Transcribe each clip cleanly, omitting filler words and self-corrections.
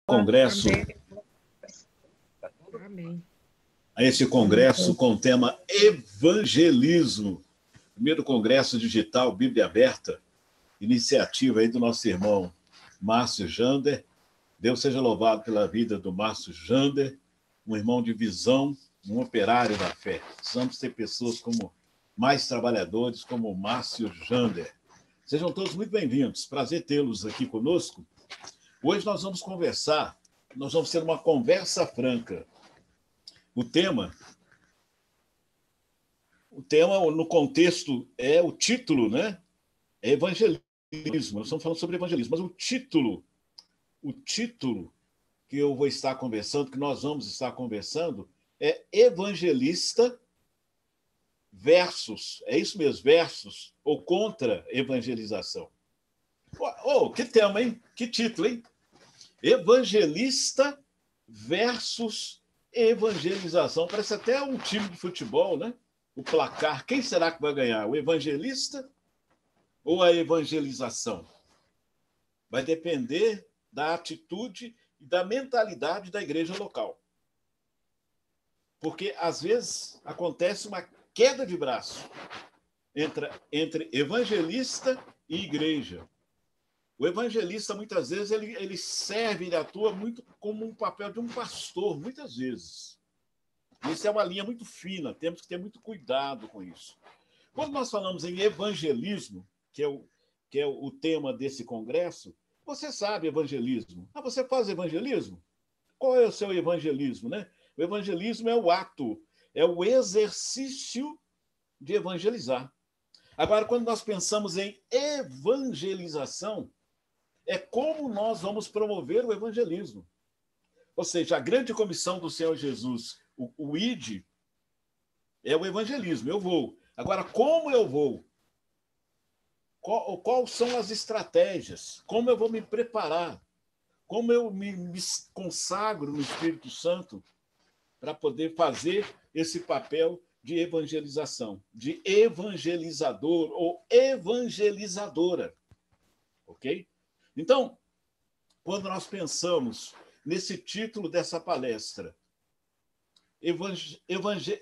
Congresso, Amém. a esse congresso com o tema evangelismo, primeiro congresso digital Bíblia Aberta, iniciativa aí do nosso irmão Márcio Jander. Deus seja louvado pela vida do Márcio Jander, um irmão de visão, um operário da fé. Precisamos ter pessoas como mais trabalhadores como o Márcio Jander. Sejam todos muito bem-vindos. Prazer tê-los aqui conosco. Hoje nós vamos conversar, nós vamos ter uma conversa franca. O tema no contexto é o título, né? É evangelismo. Nós estamos falando sobre evangelismo, mas o título que eu vou estar conversando, que nós vamos estar conversando, é evangelista versus, é isso mesmo, versus ou contra evangelização. Oh, que tema, hein? Que título, hein? Evangelista versus evangelização. Parece até um time de futebol, né? O placar. Quem será que vai ganhar? O evangelista ou a evangelização? Vai depender da atitude e da mentalidade da igreja local. Porque, às vezes, acontece uma queda de braço entre evangelista e igreja. O evangelista, muitas vezes, ele serve, ele atua muito como um papel de um pastor, muitas vezes. Isso é uma linha muito fina, temos que ter muito cuidado com isso. Quando nós falamos em evangelismo, que é o tema desse congresso, você sabe evangelismo. Ah, você faz evangelismo? Qual é o seu evangelismo, né? O evangelismo é o ato, é o exercício de evangelizar. Agora, quando nós pensamos em evangelização, é como nós vamos promover o evangelismo. Ou seja, a grande comissão do Senhor Jesus, o ID, é o evangelismo. Eu vou. Agora, como eu vou? Quais são as estratégias? Como eu vou me preparar? Como eu me consagro no Espírito Santo para poder fazer esse papel de evangelização, de evangelizador ou evangelizadora. Ok? Então, quando nós pensamos nesse título dessa palestra,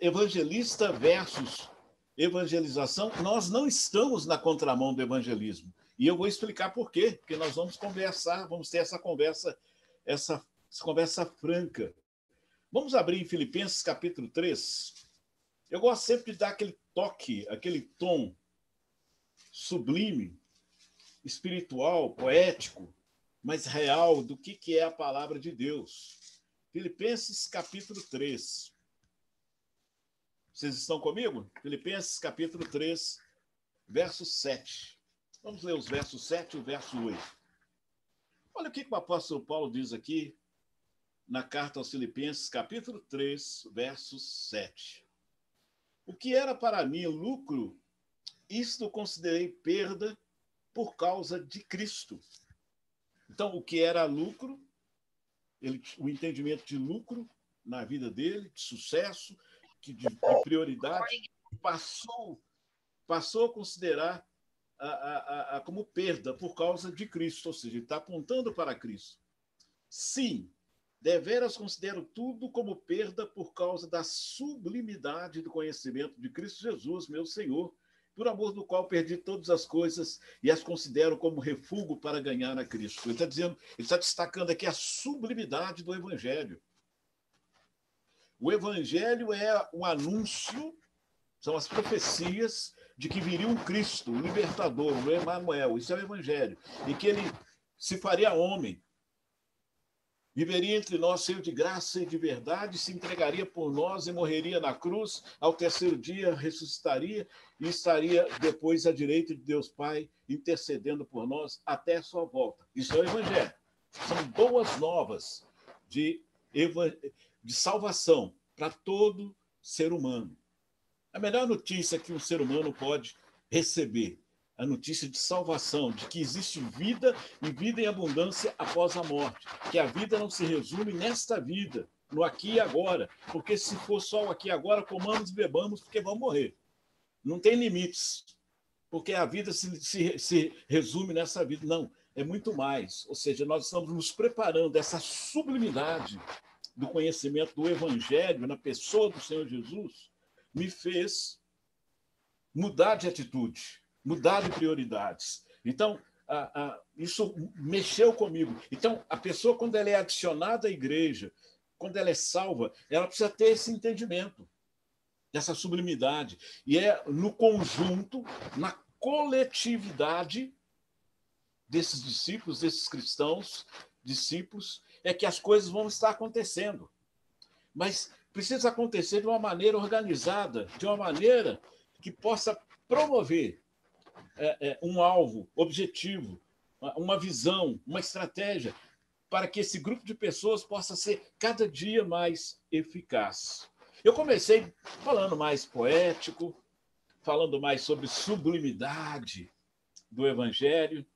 evangelista versus evangelização, nós não estamos na contramão do evangelismo. E eu vou explicar por quê, porque nós vamos conversar, vamos ter essa conversa franca. Vamos abrir em Filipenses capítulo 3. Eu gosto sempre de dar aquele toque, aquele tom sublime, espiritual, poético, mas real do que é a palavra de Deus. Filipenses capítulo 3. Vocês estão comigo? Filipenses capítulo 3, verso 7. Vamos ler os versos 7 e o verso 8. Olha o que o apóstolo Paulo diz aqui na carta aos Filipenses, capítulo 3, verso 7. O que era para mim lucro, isto considerei perda por causa de Cristo. Então, o que era lucro, o entendimento de lucro na vida dele, de sucesso, de prioridade, passou a considerar como perda por causa de Cristo, ou seja, ele está apontando para Cristo. Sim, deveras considero tudo como perda por causa da sublimidade do conhecimento de Cristo Jesus, meu Senhor, por amor do qual perdi todas as coisas e as considero como refúgio para ganhar a Cristo. Ele está destacando aqui a sublimidade do Evangelho. O Evangelho é o anúncio, são as profecias de que viria um Cristo, um libertador, um Emanuel. Isso é o Evangelho. E que ele se faria homem, viveria entre nós cheio de graça e de verdade, se entregaria por nós e morreria na cruz, ao terceiro dia ressuscitaria e estaria depois à direita de Deus Pai, intercedendo por nós até a sua volta. Isso é o Evangelho. São boas novas de salvação para todo ser humano. A melhor notícia que um ser humano pode receber, a notícia de salvação, de que existe vida e vida em abundância após a morte, que a vida não se resume nesta vida, no aqui e agora, porque se for só o aqui e agora, comamos e bebamos, porque vamos morrer. Não tem limites, porque a vida se resume nessa vida. Não, é muito mais. Ou seja, nós estamos nos preparando, essa sublimidade do conhecimento do Evangelho na pessoa do Senhor Jesus me fez mudar de atitude, mudar de prioridades. Então, isso mexeu comigo. Então, a pessoa, quando ela é adicionada à igreja, quando ela é salva, ela precisa ter esse entendimento, essa sublimidade. E é no conjunto, na coletividade desses discípulos, desses cristãos, discípulos, é que as coisas vão estar acontecendo. Mas precisa acontecer de uma maneira organizada, de uma maneira que possa promover um alvo, objetivo, uma visão, uma estratégia, para que esse grupo de pessoas possa ser cada dia mais eficaz. Eu comecei falando mais poético, falando mais sobre sublimidade do Evangelho,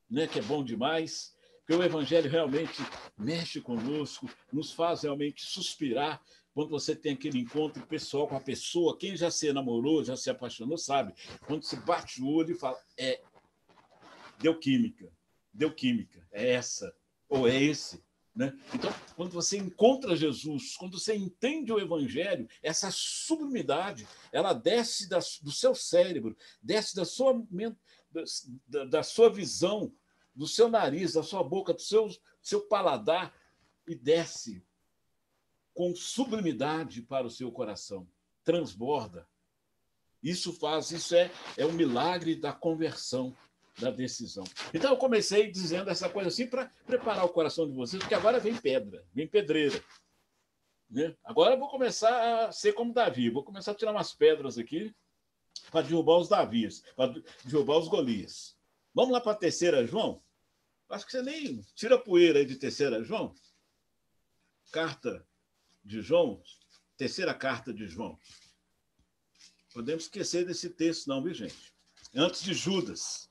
né, que é bom demais, porque o Evangelho realmente mexe conosco, nos faz realmente suspirar quando você tem aquele encontro pessoal com a pessoa. Quem já se namorou, já se apaixonou, sabe? Quando você bate o olho e fala, deu química, é essa, ou é esse. Né? Então, quando você encontra Jesus, quando você entende o Evangelho, essa sublimidade, ela desce do seu cérebro, desce da sua visão, do seu nariz, da sua boca, do seu paladar, e desce com sublimidade para o seu coração, transborda. Isso é um milagre da conversão, da decisão. Então, eu comecei dizendo essa coisa assim para preparar o coração de vocês, porque agora vem pedra, vem pedreira. Né? Agora eu vou começar a ser como Davi, vou começar a tirar umas pedras aqui para derrubar os Davias, para derrubar os Golias. Vamos lá para a terceira, João? Acho que você nem tira a poeira aí de terceira, João. Carta de João, terceira carta de João. Podemos esquecer desse texto, não, viu, gente? Antes de Judas.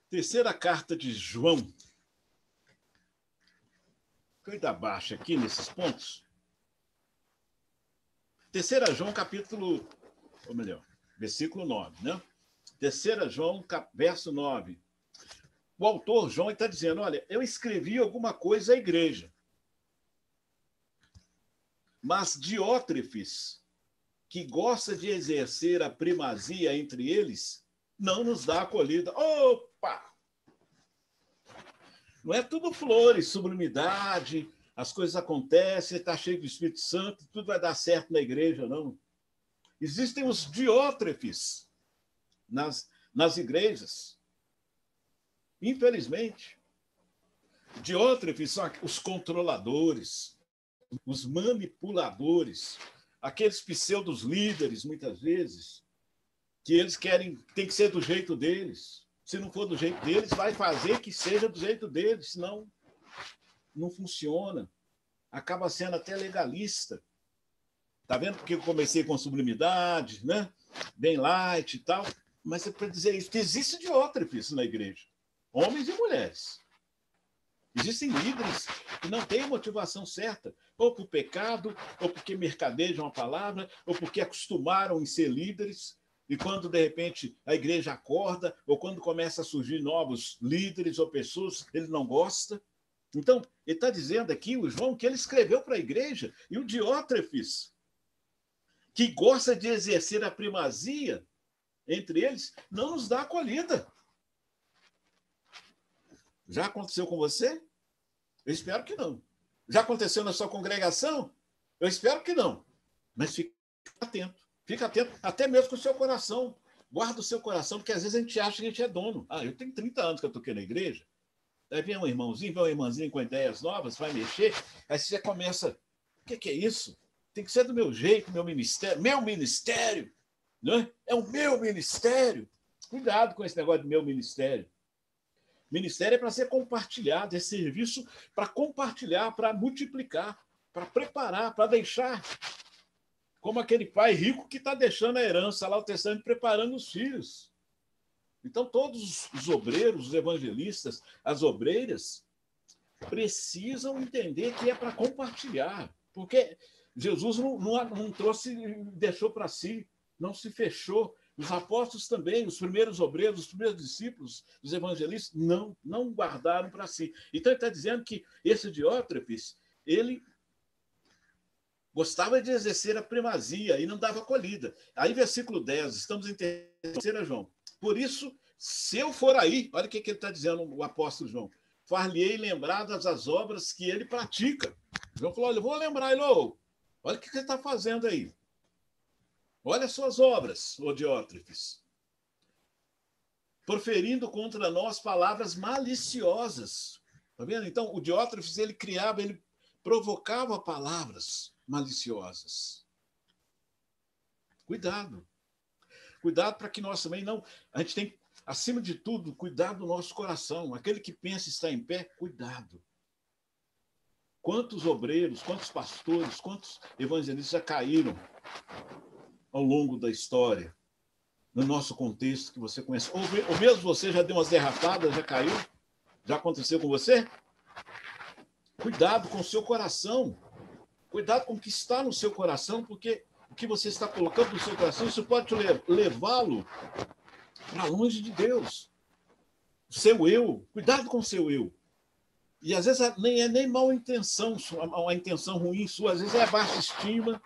Terceira carta de João. Vou ainda abaixo aqui nesses pontos. Terceira João, capítulo, ou melhor, versículo 9, né? Terceira João, verso 9. O autor João está dizendo, olha, eu escrevi alguma coisa à igreja, mas Diótrefes, que gosta de exercer a primazia entre eles, não nos dá acolhida. Opa! Não é tudo flores, sublimidade, as coisas acontecem, está cheio do Espírito Santo, tudo vai dar certo na igreja, não. Existem os Diótrefes nas igrejas. Infelizmente. Diótrefes são os controladores, os manipuladores, aqueles pseudos líderes, muitas vezes, que eles tem que ser do jeito deles. Se não for do jeito deles, vai fazer que seja do jeito deles, senão não funciona. Acaba sendo até legalista. Tá vendo porque eu comecei com sublimidade, né? Bem light e tal. Mas é para dizer isso, que existe Diótrefes na igreja. Homens e mulheres. Existem líderes que não têm a motivação certa, ou por pecado, ou porque mercadejam a palavra, ou porque acostumaram em ser líderes, e quando, de repente, a igreja acorda, ou quando começa a surgir novos líderes ou pessoas, ele não gosta. Então, ele está dizendo aqui, o João, que ele escreveu para a igreja, e o Diótrefes, que gosta de exercer a primazia entre eles, não nos dá acolhida. Já aconteceu com você? Eu espero que não. Já aconteceu na sua congregação? Eu espero que não. Mas fique atento. Fique atento, até mesmo com o seu coração. Guarda o seu coração, porque às vezes a gente acha que a gente é dono. Eu tenho 30 anos que eu estou aqui na igreja. Aí vem um irmãozinho, vem uma irmãzinha com ideias novas, vai mexer. Aí você começa, o que é isso? Tem que ser do meu jeito, meu ministério. Meu ministério! Não é? É o meu ministério. Cuidado com esse negócio de meu ministério. Ministério é para ser compartilhado, é serviço para compartilhar, para multiplicar, para preparar, para deixar. Como aquele pai rico que está deixando a herança lá, o testamento, preparando os filhos. Então, todos os obreiros, os evangelistas, as obreiras, precisam entender que é para compartilhar. Porque Jesus não trouxe, deixou para si, não se fechou. Os apóstolos também, os primeiros obreiros, os primeiros discípulos, os evangelistas, não guardaram para si. Então, ele está dizendo que esse Diótrefes, ele gostava de exercer a primazia e não dava acolhida. Aí, versículo 10, estamos em 3 João. Por isso, se eu for aí, olha o que ele está dizendo, o apóstolo João, far-lhe-ei lembradas as obras que ele pratica. João falou, olha, eu vou lembrar ele, olha o que ele está fazendo aí. Olha as suas obras, ô Diótrefes. Proferindo contra nós palavras maliciosas. Está vendo? Então, o Diótrefes, ele provocava palavras maliciosas. Cuidado. Cuidado para que nós também não... A gente tem, acima de tudo, cuidado do nosso coração. Aquele que pensa estar em pé, cuidado. Quantos obreiros, quantos pastores, quantos evangelistas já caíram ao longo da história, no nosso contexto que você conhece? Ou mesmo você já deu umas derrapadas, já caiu? Já aconteceu com você? Cuidado com o seu coração. Cuidado com o que está no seu coração, porque o que você está colocando no seu coração, isso pode levá-lo para longe de Deus. O seu eu. Cuidado com o seu eu. E às vezes nem é nem mal intenção, uma intenção ruim sua, às vezes é a baixa estima,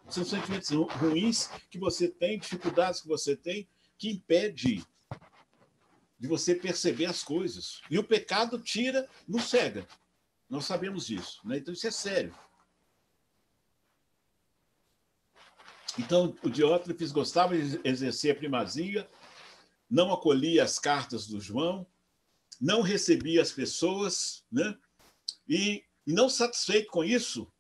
são sentimentos ruins que você tem, dificuldades que você tem, que impede de você perceber as coisas. E o pecado tira, nos cega. Nós sabemos disso, né? Então isso é sério. Então o Diótrefes gostava de exercer a primazia, não acolhia as cartas do João, não recebia as pessoas, né? E não satisfeito com isso,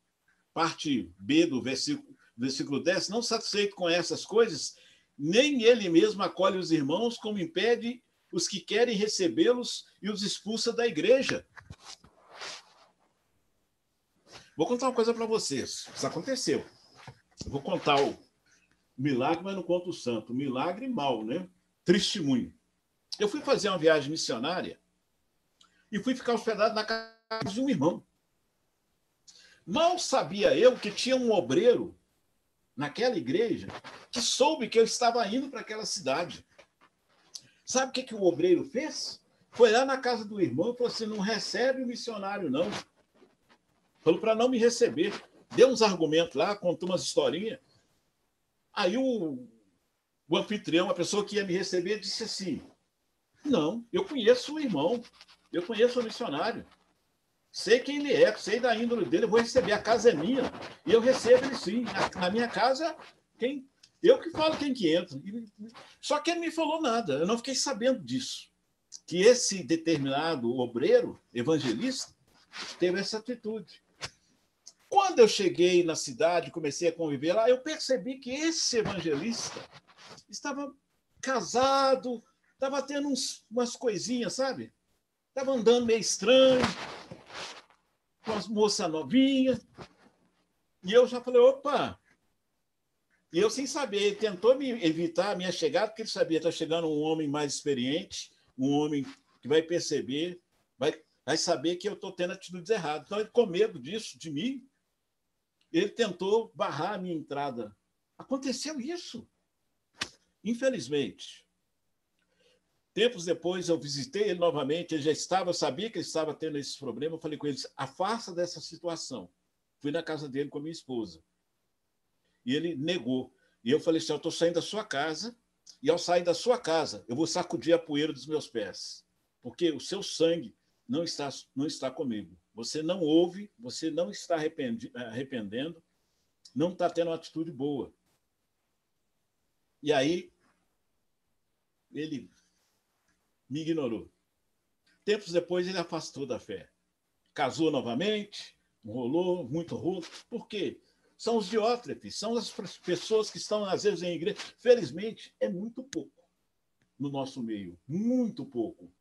parte B do versículo 10, não satisfeito com essas coisas, nem ele mesmo acolhe os irmãos, como impede os que querem recebê-los e os expulsa da igreja. Vou contar uma coisa para vocês. Isso aconteceu. Eu vou contar o milagre, mas não conto o santo. O milagre mal, né? Testemunho. Eu fui fazer uma viagem missionária e fui ficar hospedado na casa de um irmão. Mal sabia eu que tinha um obreiro naquela igreja que soube que eu estava indo para aquela cidade. Sabe o que o obreiro fez? Foi lá na casa do irmão e falou assim, não recebe o missionário, não. Falou para não me receber. Deu uns argumentos lá, contou umas historinhas. Aí o anfitrião, a pessoa que ia me receber, disse assim, não, eu conheço o irmão, eu conheço o missionário. Sei quem ele é, sei da índole dele, eu vou receber, a casa é minha, e eu recebo ele sim. Na minha casa, eu que falo quem que entra. Só que ele não me falou nada, eu não fiquei sabendo disso. Que esse determinado obreiro, evangelista, teve essa atitude. Quando eu cheguei na cidade, comecei a conviver lá, eu percebi que esse evangelista estava casado, estava tendo umas coisinhas, sabe? Estava andando meio estranho, com as moças novinhas. E eu já falei, opa! E eu, sem saber, ele tentou me evitar a minha chegada, porque ele sabia que está chegando um homem mais experiente, um homem que vai perceber, vai saber que eu estou tendo atitudes erradas. Então, ele, com medo disso, de mim, ele tentou barrar a minha entrada. Aconteceu isso. Infelizmente. Tempos depois, eu visitei ele novamente, eu sabia que ele estava tendo esse problema, eu falei com ele, afasta dessa situação. Fui na casa dele com a minha esposa. E ele negou. E eu falei assim, eu estou saindo da sua casa, e ao sair da sua casa, eu vou sacudir a poeira dos meus pés, porque o seu sangue não está comigo. Você não ouve, você não está arrependendo, não está tendo uma atitude boa. E aí, ele me ignorou. Tempos depois, ele afastou da fé. Casou novamente, rolou, muito rolo. Por quê? São os diótrefes, são as pessoas que estão, às vezes, em igreja. Felizmente, é muito pouco no nosso meio. Muito pouco.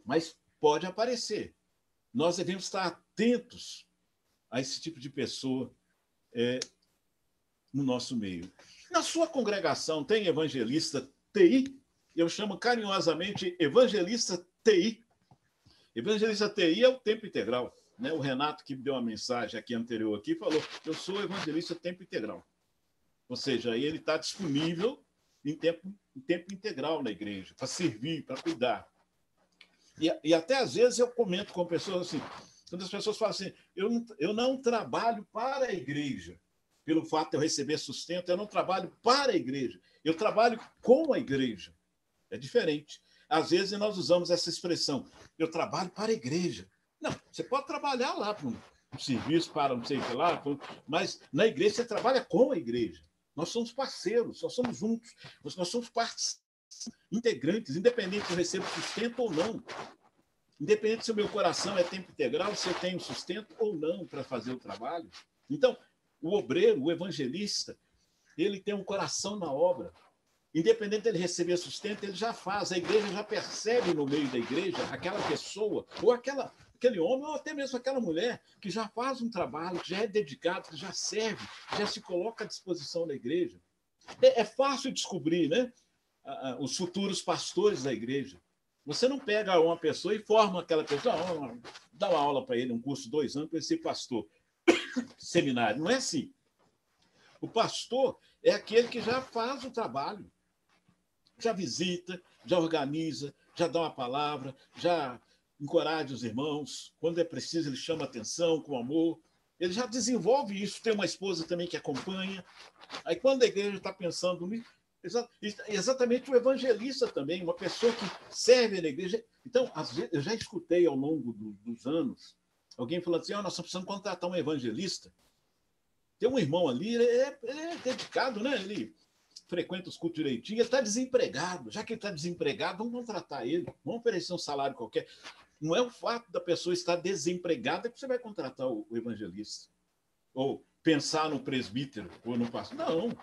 Mas pode aparecer. Nós devemos estar atentos a esse tipo de pessoa no nosso meio. Na sua congregação tem evangelista TI? Eu chamo carinhosamente evangelista TI. Evangelista TI é o tempo integral. Né? O Renato, que deu uma mensagem aqui anterior, aqui, falou, eu sou evangelista tempo integral. Ou seja, ele está disponível em tempo em tempo integral na igreja, para servir, para cuidar. E até às vezes eu comento com pessoas assim, quando as pessoas falam assim, eu não trabalho para a igreja, pelo fato de eu receber sustento, eu não trabalho para a igreja, eu trabalho com a igreja. É diferente. Às vezes nós usamos essa expressão, eu trabalho para a igreja. Não, você pode trabalhar lá para um serviço, para não sei o que lá, mas na igreja você trabalha com a igreja. Nós somos parceiros, nós somos juntos, nós somos partes integrantes, independente se eu recebo sustento ou não. Independente se o meu coração é tempo integral, se eu tenho sustento ou não para fazer o trabalho. Então, o obreiro, o evangelista, ele tem um coração na obra. Independente dele receber sustento, ele já faz. A igreja já percebe no meio da igreja aquela pessoa, ou aquele homem, ou até mesmo aquela mulher, que já faz um trabalho, que já é dedicado, que já serve, que já se coloca à disposição da igreja. É fácil descobrir, né? Os futuros pastores da igreja. Você não pega uma pessoa e forma aquela pessoa, dá uma aula para ele, um curso de 2 anos para ele ser pastor. Seminário. Não é assim. O pastor é aquele que já faz o trabalho, já visita, já organiza, já dá uma palavra, já encoraja os irmãos. Quando é preciso, ele chama atenção com amor. Ele já desenvolve isso. Tem uma esposa também que acompanha. Aí, quando a igreja está pensando nisso, exatamente o evangelista também, uma pessoa que serve na igreja. Então, às vezes, eu já escutei ao longo dos anos alguém falando assim, nós estamos precisando contratar um evangelista. Tem um irmão ali, ele é dedicado, né? Ele frequenta os cultos direitinho, ele está desempregado. Já que ele está desempregado, vamos contratar ele, vamos oferecer um salário qualquer. Não é o fato da pessoa estar desempregada que você vai contratar o evangelista. Ou pensar no presbítero ou no pastor. Não.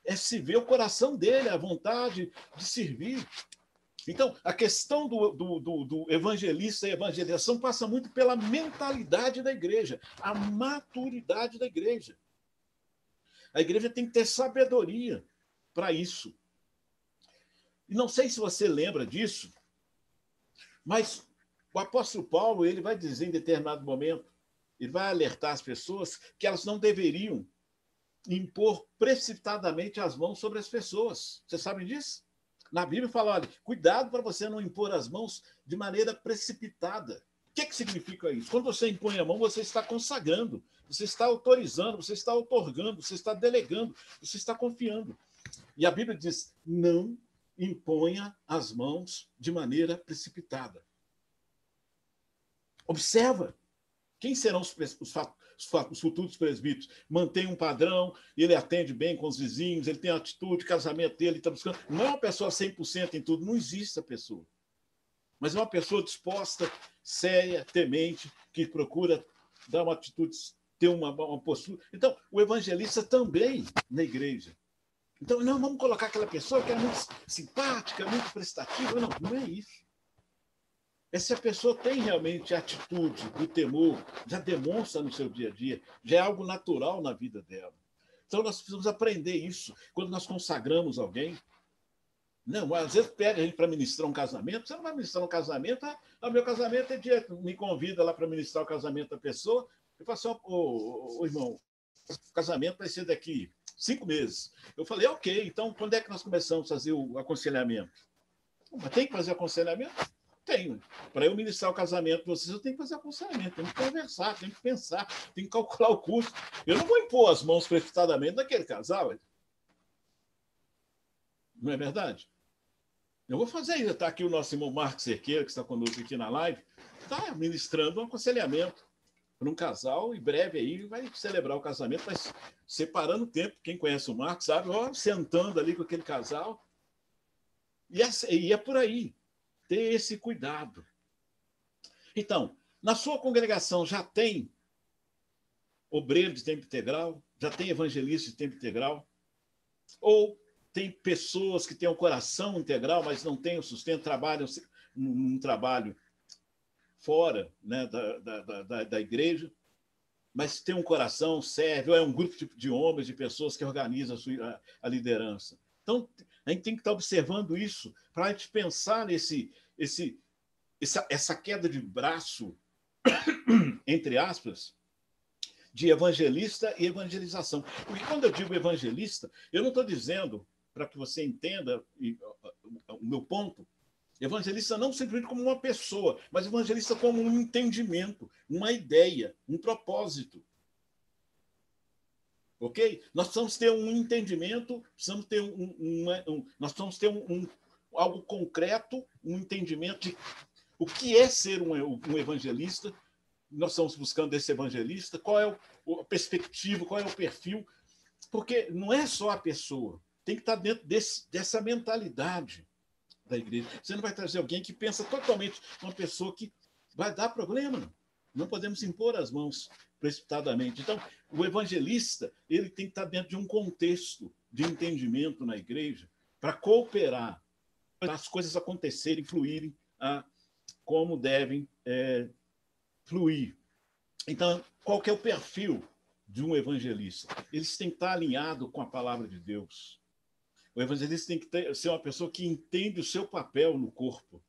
É se ver o coração dele, a vontade de servir. Então, a questão do evangelista e evangelização passa muito pela mentalidade da igreja, a maturidade da igreja. A igreja tem que ter sabedoria para isso. E não sei se você lembra disso, mas o apóstolo Paulo ele vai dizer em determinado momento, ele vai alertar as pessoas que elas não deveriam impor precipitadamente as mãos sobre as pessoas. Vocês sabem disso? Na Bíblia fala, olha, cuidado para você não impor as mãos de maneira precipitada. O que significa isso? Quando você impõe a mão, você está consagrando, você está autorizando, você está outorgando, você está delegando, você está confiando. E a Bíblia diz, não imponha as mãos de maneira precipitada. Observa. Quem serão os futuros presbíteros? Mantém um padrão, ele atende bem com os vizinhos, ele tem a atitude, casamento dele, está buscando. Não é uma pessoa 100% em tudo, não existe a pessoa. Mas é uma pessoa disposta, séria, temente, que procura dar uma atitude, ter uma postura. Então, o evangelista também na igreja. Então, não, vamos colocar aquela pessoa que é muito simpática, muito prestativa. Não, não é isso. É se a pessoa tem realmente a atitude, o temor, já demonstra no seu dia a dia, já é algo natural na vida dela. Então, nós precisamos aprender isso quando nós consagramos alguém. Não, às vezes pede a gente para ministrar um casamento, você não vai ministrar um casamento, meu casamento é dia, me convida lá para ministrar o casamento da pessoa, eu falo assim, irmão, o casamento vai ser daqui 5 meses. Eu falei, ok, então quando é que nós começamos a fazer o aconselhamento? Mas tem que fazer aconselhamento? Tenho. Para eu ministrar o casamento de vocês, eu tenho que fazer aconselhamento, tenho que conversar, tenho que pensar, tenho que calcular o custo. Eu não vou impor as mãos precipitadamente naquele casal. Não é verdade? Eu vou fazer isso. Está aqui o nosso irmão Marcos Cerqueira, que está conosco aqui na live, está ministrando um aconselhamento para um casal, e breve aí vai celebrar o casamento, mas separando o tempo. Quem conhece o Marcos sabe, sentando ali com aquele casal. E é por aí. Ter esse cuidado. Então, na sua congregação já tem obreiro de tempo integral? Já tem evangelista de tempo integral? Ou tem pessoas que têm o coração integral, mas não têm o sustento, trabalham num trabalho fora, né, da igreja, mas tem um coração, serve, ou é um grupo de homens, de pessoas que organizam a liderança. Então, a gente tem que estar observando isso para a gente pensar essa queda de braço, entre aspas, de evangelista e evangelização. Porque quando eu digo evangelista, eu não estou dizendo, para que você entenda o meu ponto, evangelista não simplesmente como uma pessoa, mas evangelista como um entendimento, uma ideia, um propósito. Ok? Nós precisamos ter um entendimento, precisamos ter nós precisamos ter algo concreto, um entendimento de o que é ser um evangelista. Nós estamos buscando esse evangelista, qual é a perspectiva, qual é o perfil, porque não é só a pessoa, tem que estar dentro dessa mentalidade da igreja. Você não vai trazer alguém que pensa totalmente uma pessoa que vai dar problema. Não podemos impor as mãos precipitadamente. Então, o evangelista ele tem que estar dentro de um contexto de entendimento na igreja para cooperar, para as coisas acontecerem, fluírem como devem fluir. Então, qual que é o perfil de um evangelista? Eles têm que estar alinhados com a palavra de Deus. O evangelista tem que ser uma pessoa que entende o seu papel no corpo.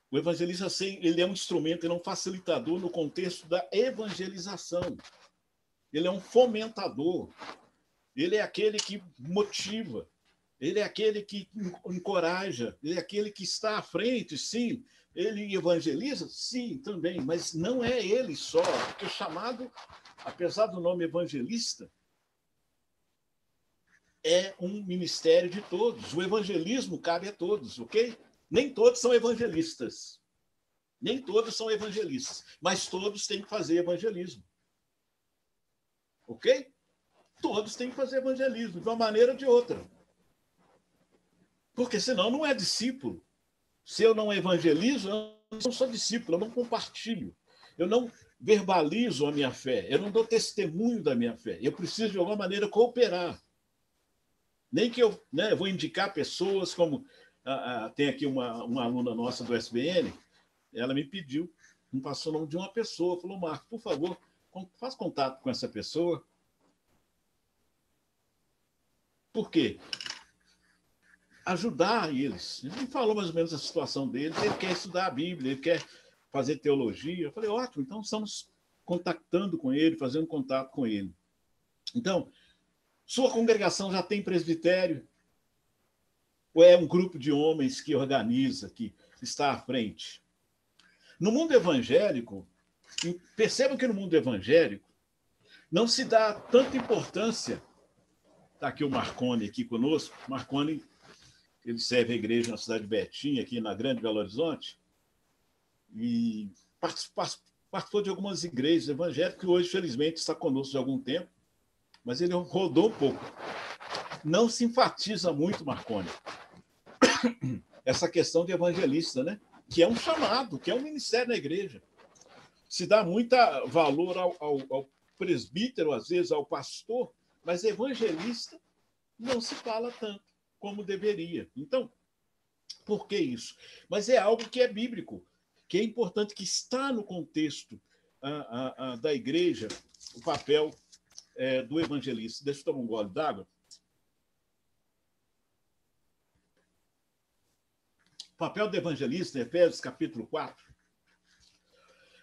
O evangelista ele é um instrumento, ele é um facilitador no contexto da evangelização. Ele é um fomentador. Ele é aquele que motiva. Ele é aquele que encoraja. Ele é aquele que está à frente, sim. Ele evangeliza? Sim, também. Mas não é ele só. Porque o chamado, apesar do nome evangelista, é um ministério de todos. O evangelismo cabe a todos, ok? Nem todos são evangelistas. Nem todos são evangelistas. Mas todos têm que fazer evangelismo. Ok? Todos têm que fazer evangelismo, de uma maneira ou de outra. Porque senão não é discípulo. Se eu não evangelizo, eu não sou discípulo, eu não compartilho. Eu não verbalizo a minha fé, eu não dou testemunho da minha fé. Eu preciso, de alguma maneira, cooperar. Nem que eu vou indicar pessoas, como tem aqui uma aluna nossa do SBN, ela me pediu, me passou o nome de uma pessoa, falou, Marco, por favor, faz contato com essa pessoa. Por quê? Ajudar eles. Ele falou mais ou menos a situação deles, ele quer estudar a Bíblia, ele quer fazer teologia. Eu falei, ótimo, então estamos contactando com ele, fazendo contato com ele. Então, sua congregação já tem presbitério? Ou é um grupo de homens que organiza, que está à frente? No mundo evangélico, percebam que no mundo evangélico não se dá tanta importância. Está aqui o Marconi aqui conosco. Marconi, ele serve a igreja na cidade de Betim, aqui na Grande Belo Horizonte, e participou de algumas igrejas evangélicas, que hoje, felizmente, está conosco de algum tempo, mas ele rodou um pouco. Não se enfatiza muito, Marconi, essa questão de evangelista, né? Que é um chamado, que é um ministério na igreja. Se dá muito valor ao presbítero, às vezes ao pastor, mas evangelista não se fala tanto como deveria. Então, por que isso? Mas é algo que é bíblico, que é importante, que está no contexto da igreja, o papel do evangelista. Deixa eu tomar um gole d'água. O papel do evangelista, Efésios capítulo 4.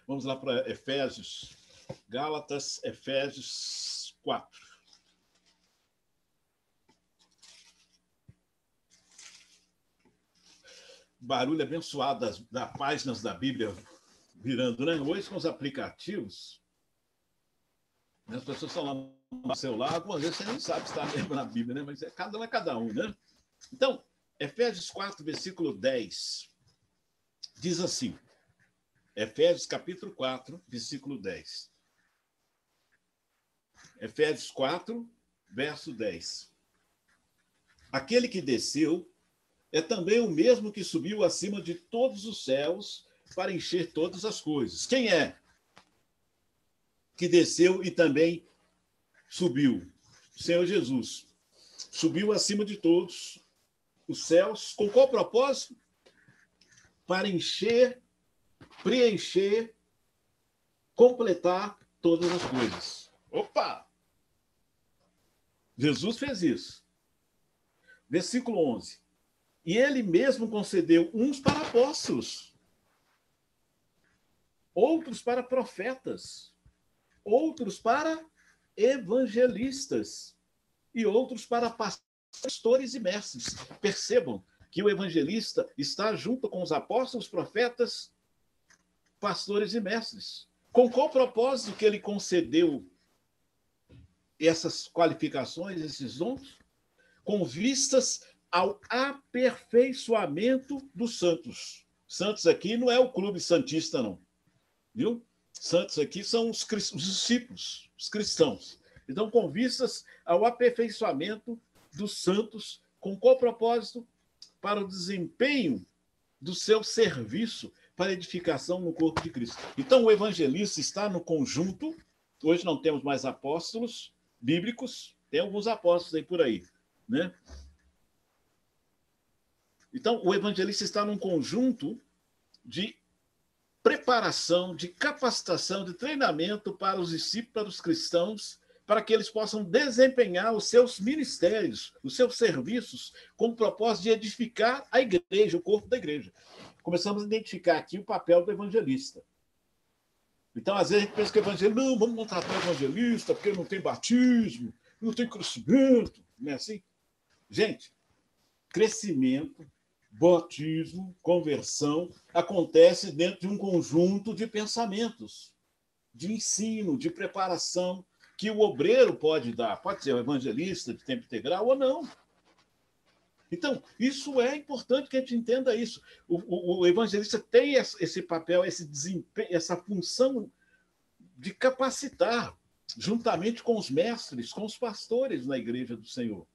Vamos lá para Efésios, Gálatas, Efésios 4. Barulho abençoado das páginas da Bíblia virando, né? Hoje com os aplicativos, as pessoas estão lá no celular, algumas vezes você nem sabe se está lendo na Bíblia, né? Mas cada um é cada um, né? Então, Efésios 4, versículo 10, diz assim, Efésios capítulo 4, versículo 10. Efésios 4, verso 10. Aquele que desceu é também o mesmo que subiu acima de todos os céus para encher todas as coisas. Quem é que desceu e também subiu? O Senhor Jesus. Subiu acima de todos os céus. Com qual propósito? Para encher, preencher, completar todas as coisas. Opa! Jesus fez isso. Versículo 11. E ele mesmo concedeu uns para apóstolos, outros para profetas, outros para evangelistas e outros para pastores pastores e mestres. Percebam que o evangelista está junto com os apóstolos, profetas, pastores e mestres. Com qual propósito que ele concedeu essas qualificações, esses dons? Com vistas ao aperfeiçoamento dos santos. Santos aqui não é o clube santista, não. Viu? Santos aqui são os discípulos, os cristãos. Então, com vistas ao aperfeiçoamento dos santos, com qual propósito? Para o desempenho do seu serviço para edificação no corpo de Cristo. Então, o evangelista está no conjunto. Hoje não temos mais apóstolos bíblicos, tem alguns apóstolos aí por aí, né? Então, o evangelista está num conjunto de preparação, de capacitação, de treinamento para os discípulos, para os cristãos, para que eles possam desempenhar os seus ministérios, os seus serviços, com o propósito de edificar a igreja, o corpo da igreja. Começamos a identificar aqui o papel do evangelista. Então, às vezes, a gente pensa que o evangelista, não, vamos não tratar o evangelista, porque não tem batismo, não tem crescimento, não é assim? Gente, crescimento, batismo, conversão, acontece dentro de um conjunto de pensamentos, de ensino, de preparação, que o obreiro pode dar. Pode ser o evangelista de tempo integral ou não. Então, isso é importante que a gente entenda isso. O evangelista tem esse papel, esse desempenho, essa função de capacitar, juntamente com os mestres, com os pastores na igreja do Senhor.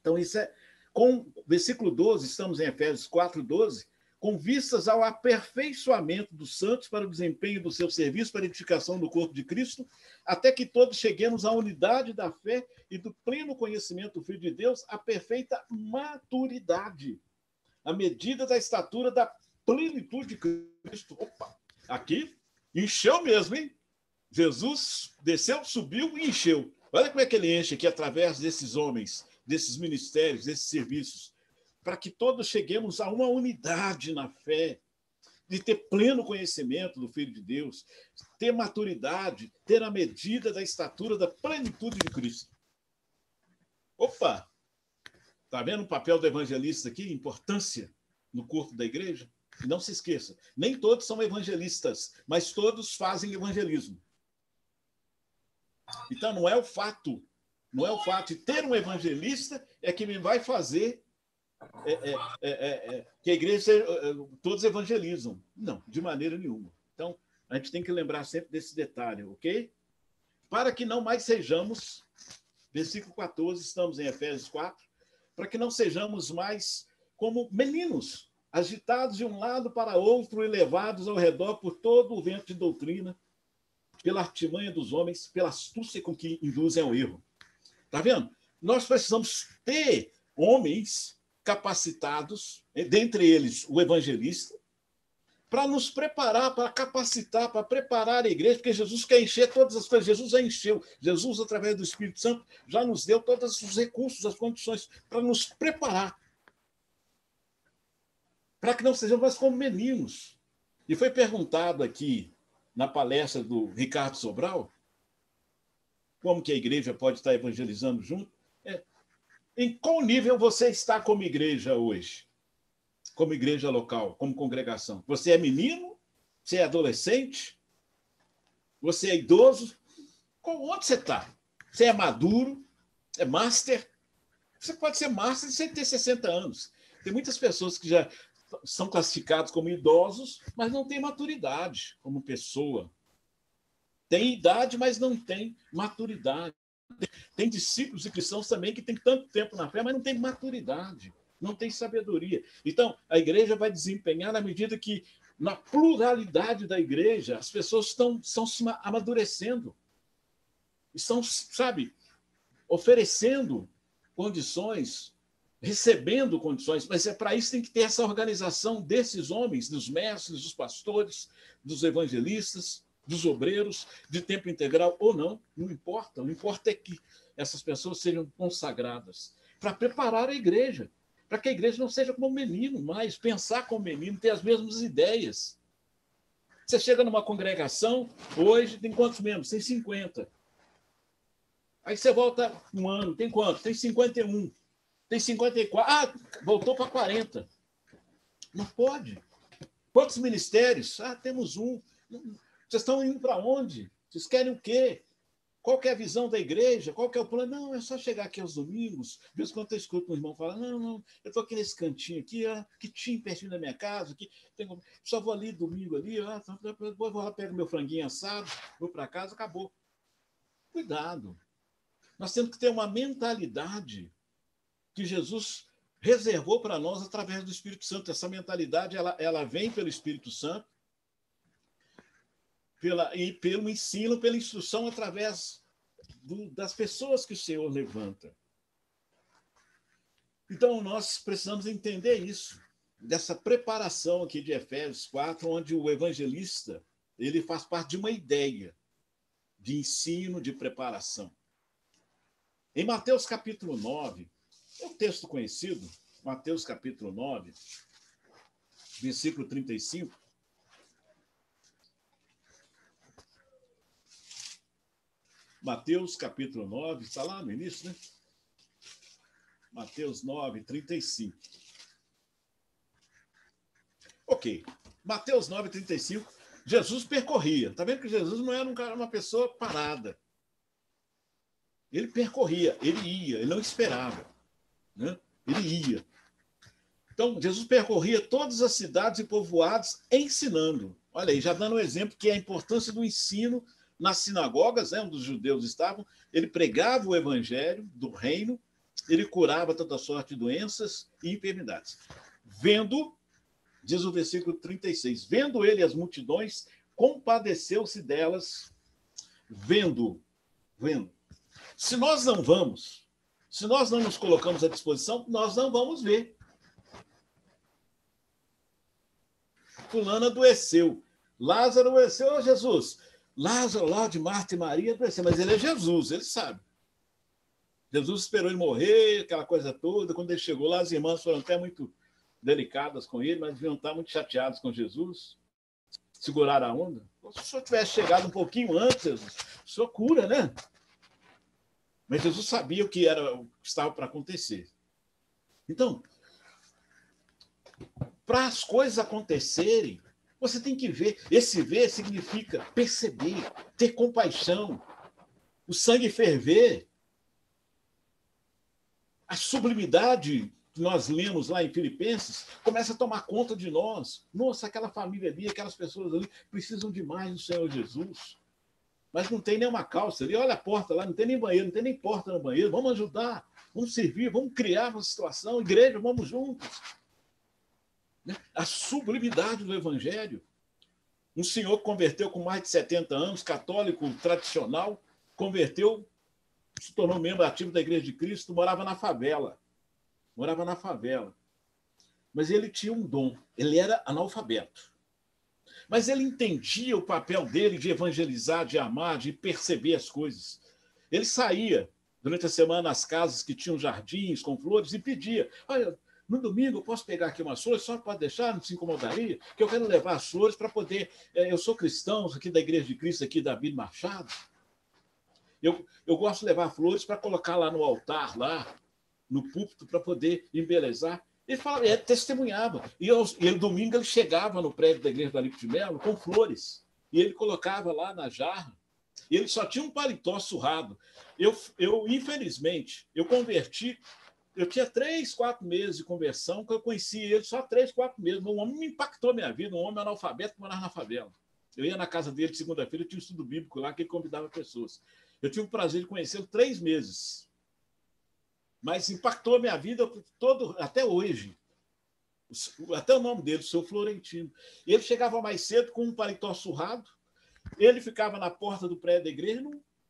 Então, isso é... Com versículo 12, estamos em Efésios 4:12, com vistas ao aperfeiçoamento dos santos para o desempenho do seu serviço, para a edificação do corpo de Cristo, até que todos cheguemos à unidade da fé e do pleno conhecimento do Filho de Deus, à perfeita maturidade, à medida da estatura da plenitude de Cristo. Opa, aqui encheu mesmo, hein? Jesus desceu, subiu e encheu. Olha como é que ele enche aqui através desses homens, desses ministérios, desses serviços, para que todos cheguemos a uma unidade na fé, de ter pleno conhecimento do Filho de Deus, ter maturidade, ter a medida da estatura da plenitude de Cristo. Opa! Está vendo o papel do evangelista aqui? Importância no corpo da igreja? E não se esqueça, nem todos são evangelistas, mas todos fazem evangelismo. Então, não é o fato de ter um evangelista é que me vai fazer que a igreja todos evangelizam. Não, de maneira nenhuma. Então, a gente tem que lembrar sempre desse detalhe, ok? Para que não mais sejamos, versículo 14, estamos em Efésios 4, para que não sejamos mais como meninos, agitados de um lado para outro e levados ao redor por todo o vento de doutrina, pela artimanha dos homens, pela astúcia com que induzem ao erro. Está vendo? Nós precisamos ter homens capacitados, dentre eles o evangelista, para nos preparar, para capacitar, para preparar a igreja, porque Jesus quer encher todas as coisas. Jesus já encheu. Jesus, através do Espírito Santo, já nos deu todos os recursos, as condições para nos preparar, para que não sejamos mais como meninos. E foi perguntado aqui, na palestra do Ricardo Sobral, como que a igreja pode estar evangelizando junto. Em qual nível você está como igreja hoje? Como igreja local, como congregação? Você é menino? Você é adolescente? Você é idoso? Onde você está? Você é maduro? É master? Você pode ser master sem ter 60 anos. Tem muitas pessoas que já são classificados como idosos, mas não têm maturidade como pessoa. Tem idade, mas não tem maturidade. Tem discípulos e cristãos também que têm tanto tempo na fé, mas não tem maturidade, não tem sabedoria. Então, a igreja vai desempenhar na medida que, na pluralidade da igreja, as pessoas estão se amadurecendo. Estão, sabe, oferecendo condições, recebendo condições. Mas para isso tem que ter essa organização desses homens, dos mestres, dos pastores, dos evangelistas, dos obreiros, de tempo integral ou não, não importa. O importa é que essas pessoas sejam consagradas para preparar a igreja, para que a igreja não seja como um menino, mas pensar como menino, ter as mesmas ideias. Você chega numa congregação, hoje tem quantos membros? Tem 50. Aí você volta um ano, tem quantos? Tem 51. Tem 54. Ah, voltou para 40. Não pode. Quantos ministérios? Ah, temos um. Vocês estão indo para onde? Vocês querem o quê? Qual que é a visão da igreja? Qual que é o plano? Não, é só chegar aqui aos domingos. De vez em quando eu escuto um irmão falar, não, eu estou aqui nesse cantinho aqui, que tinha pertinho da minha casa, aqui, só vou ali domingo ali, vou lá, pego meu franguinho assado, vou para casa, acabou. Cuidado. Nós temos que ter uma mentalidade que Jesus reservou para nós através do Espírito Santo. Essa mentalidade ela vem pelo Espírito Santo, pelo ensino, pela instrução através das pessoas que o Senhor levanta. Então, nós precisamos entender isso, dessa preparação aqui de Efésios 4, onde o evangelista ele faz parte de uma ideia de ensino, de preparação. Em Mateus capítulo 9, é um texto conhecido, Mateus capítulo 9, versículo 35, Mateus capítulo 9, está lá no início, né? Mateus 9, 35. Ok. Mateus 9, 35. Jesus percorria. Está vendo que Jesus não era uma pessoa parada. Ele percorria, ele ia, ele não esperava. Né? Ele ia. Então, Jesus percorria todas as cidades e povoados ensinando. Olha aí, já dando um exemplo que é a importância do ensino nas sinagogas, né, onde os judeus estavam. Ele pregava o evangelho do reino, ele curava toda sorte de doenças e enfermidades. Vendo, diz o versículo 36, vendo ele as multidões, compadeceu-se delas, vendo. Se nós não vamos, se nós não nos colocamos à disposição, nós não vamos ver. Fulano adoeceu. Lázaro adoeceu, oh, Jesus. Lázaro, lá de Marta e Maria, adoeceu, mas ele é Jesus, ele sabe. Jesus esperou ele morrer, aquela coisa toda. Quando ele chegou lá, as irmãs foram até muito delicadas com ele, mas deviam estar muito chateados com Jesus. Seguraram a onda. Se o senhor tivesse chegado um pouquinho antes, Jesus, o senhor cura, né? Mas Jesus sabia o que estava para acontecer. Então, para as coisas acontecerem, você tem que ver. Esse ver significa perceber, ter compaixão, o sangue ferver. A sublimidade que nós lemos lá em Filipenses começa a tomar conta de nós. Nossa, aquela família ali, aquelas pessoas ali precisam demais do Senhor Jesus. Mas não tem nenhuma calça ali. Olha a porta lá, não tem nem banheiro, não tem nem porta no banheiro. Vamos ajudar, vamos servir, vamos criar uma situação. Igreja, vamos juntos. A sublimidade do Evangelho. Um senhor que converteu com mais de 70 anos, católico tradicional, converteu, se tornou membro ativo da Igreja de Cristo, morava na favela. Mas ele tinha um dom, ele era analfabeto. Mas ele entendia o papel dele de evangelizar, de amar, de perceber as coisas. Ele saía durante a semana nas casas que tinham jardins com flores e pedia, olha, no domingo eu posso pegar aqui umas flores, só pode deixar, não se incomodaria, que eu quero levar as flores para poder... Eu sou cristão, aqui da Igreja de Cristo, aqui da David Machado. Eu gosto de levar flores para colocar lá no altar, lá no púlpito, para poder embelezar. Ele falava, ele testemunhava. E domingo ele chegava no prédio da Igreja do Alípio de Melo com flores. E ele colocava lá na jarra. E ele só tinha um paletó surrado. Infelizmente, eu converti. Eu tinha 3, 4 meses de conversão, que eu conheci ele só 3, 4 meses. Um homem me impactou a minha vida, um homem analfabeto que morava na favela. Eu ia na casa dele de segunda-feira, eu tinha um estudo bíblico lá que ele convidava pessoas. Eu tive o prazer de conhecê-lo 3 meses. Mas impactou a minha vida até hoje. Até o nome dele, o seu Florentino. Ele chegava mais cedo com um paletó surrado, ele ficava na porta do prédio da igreja,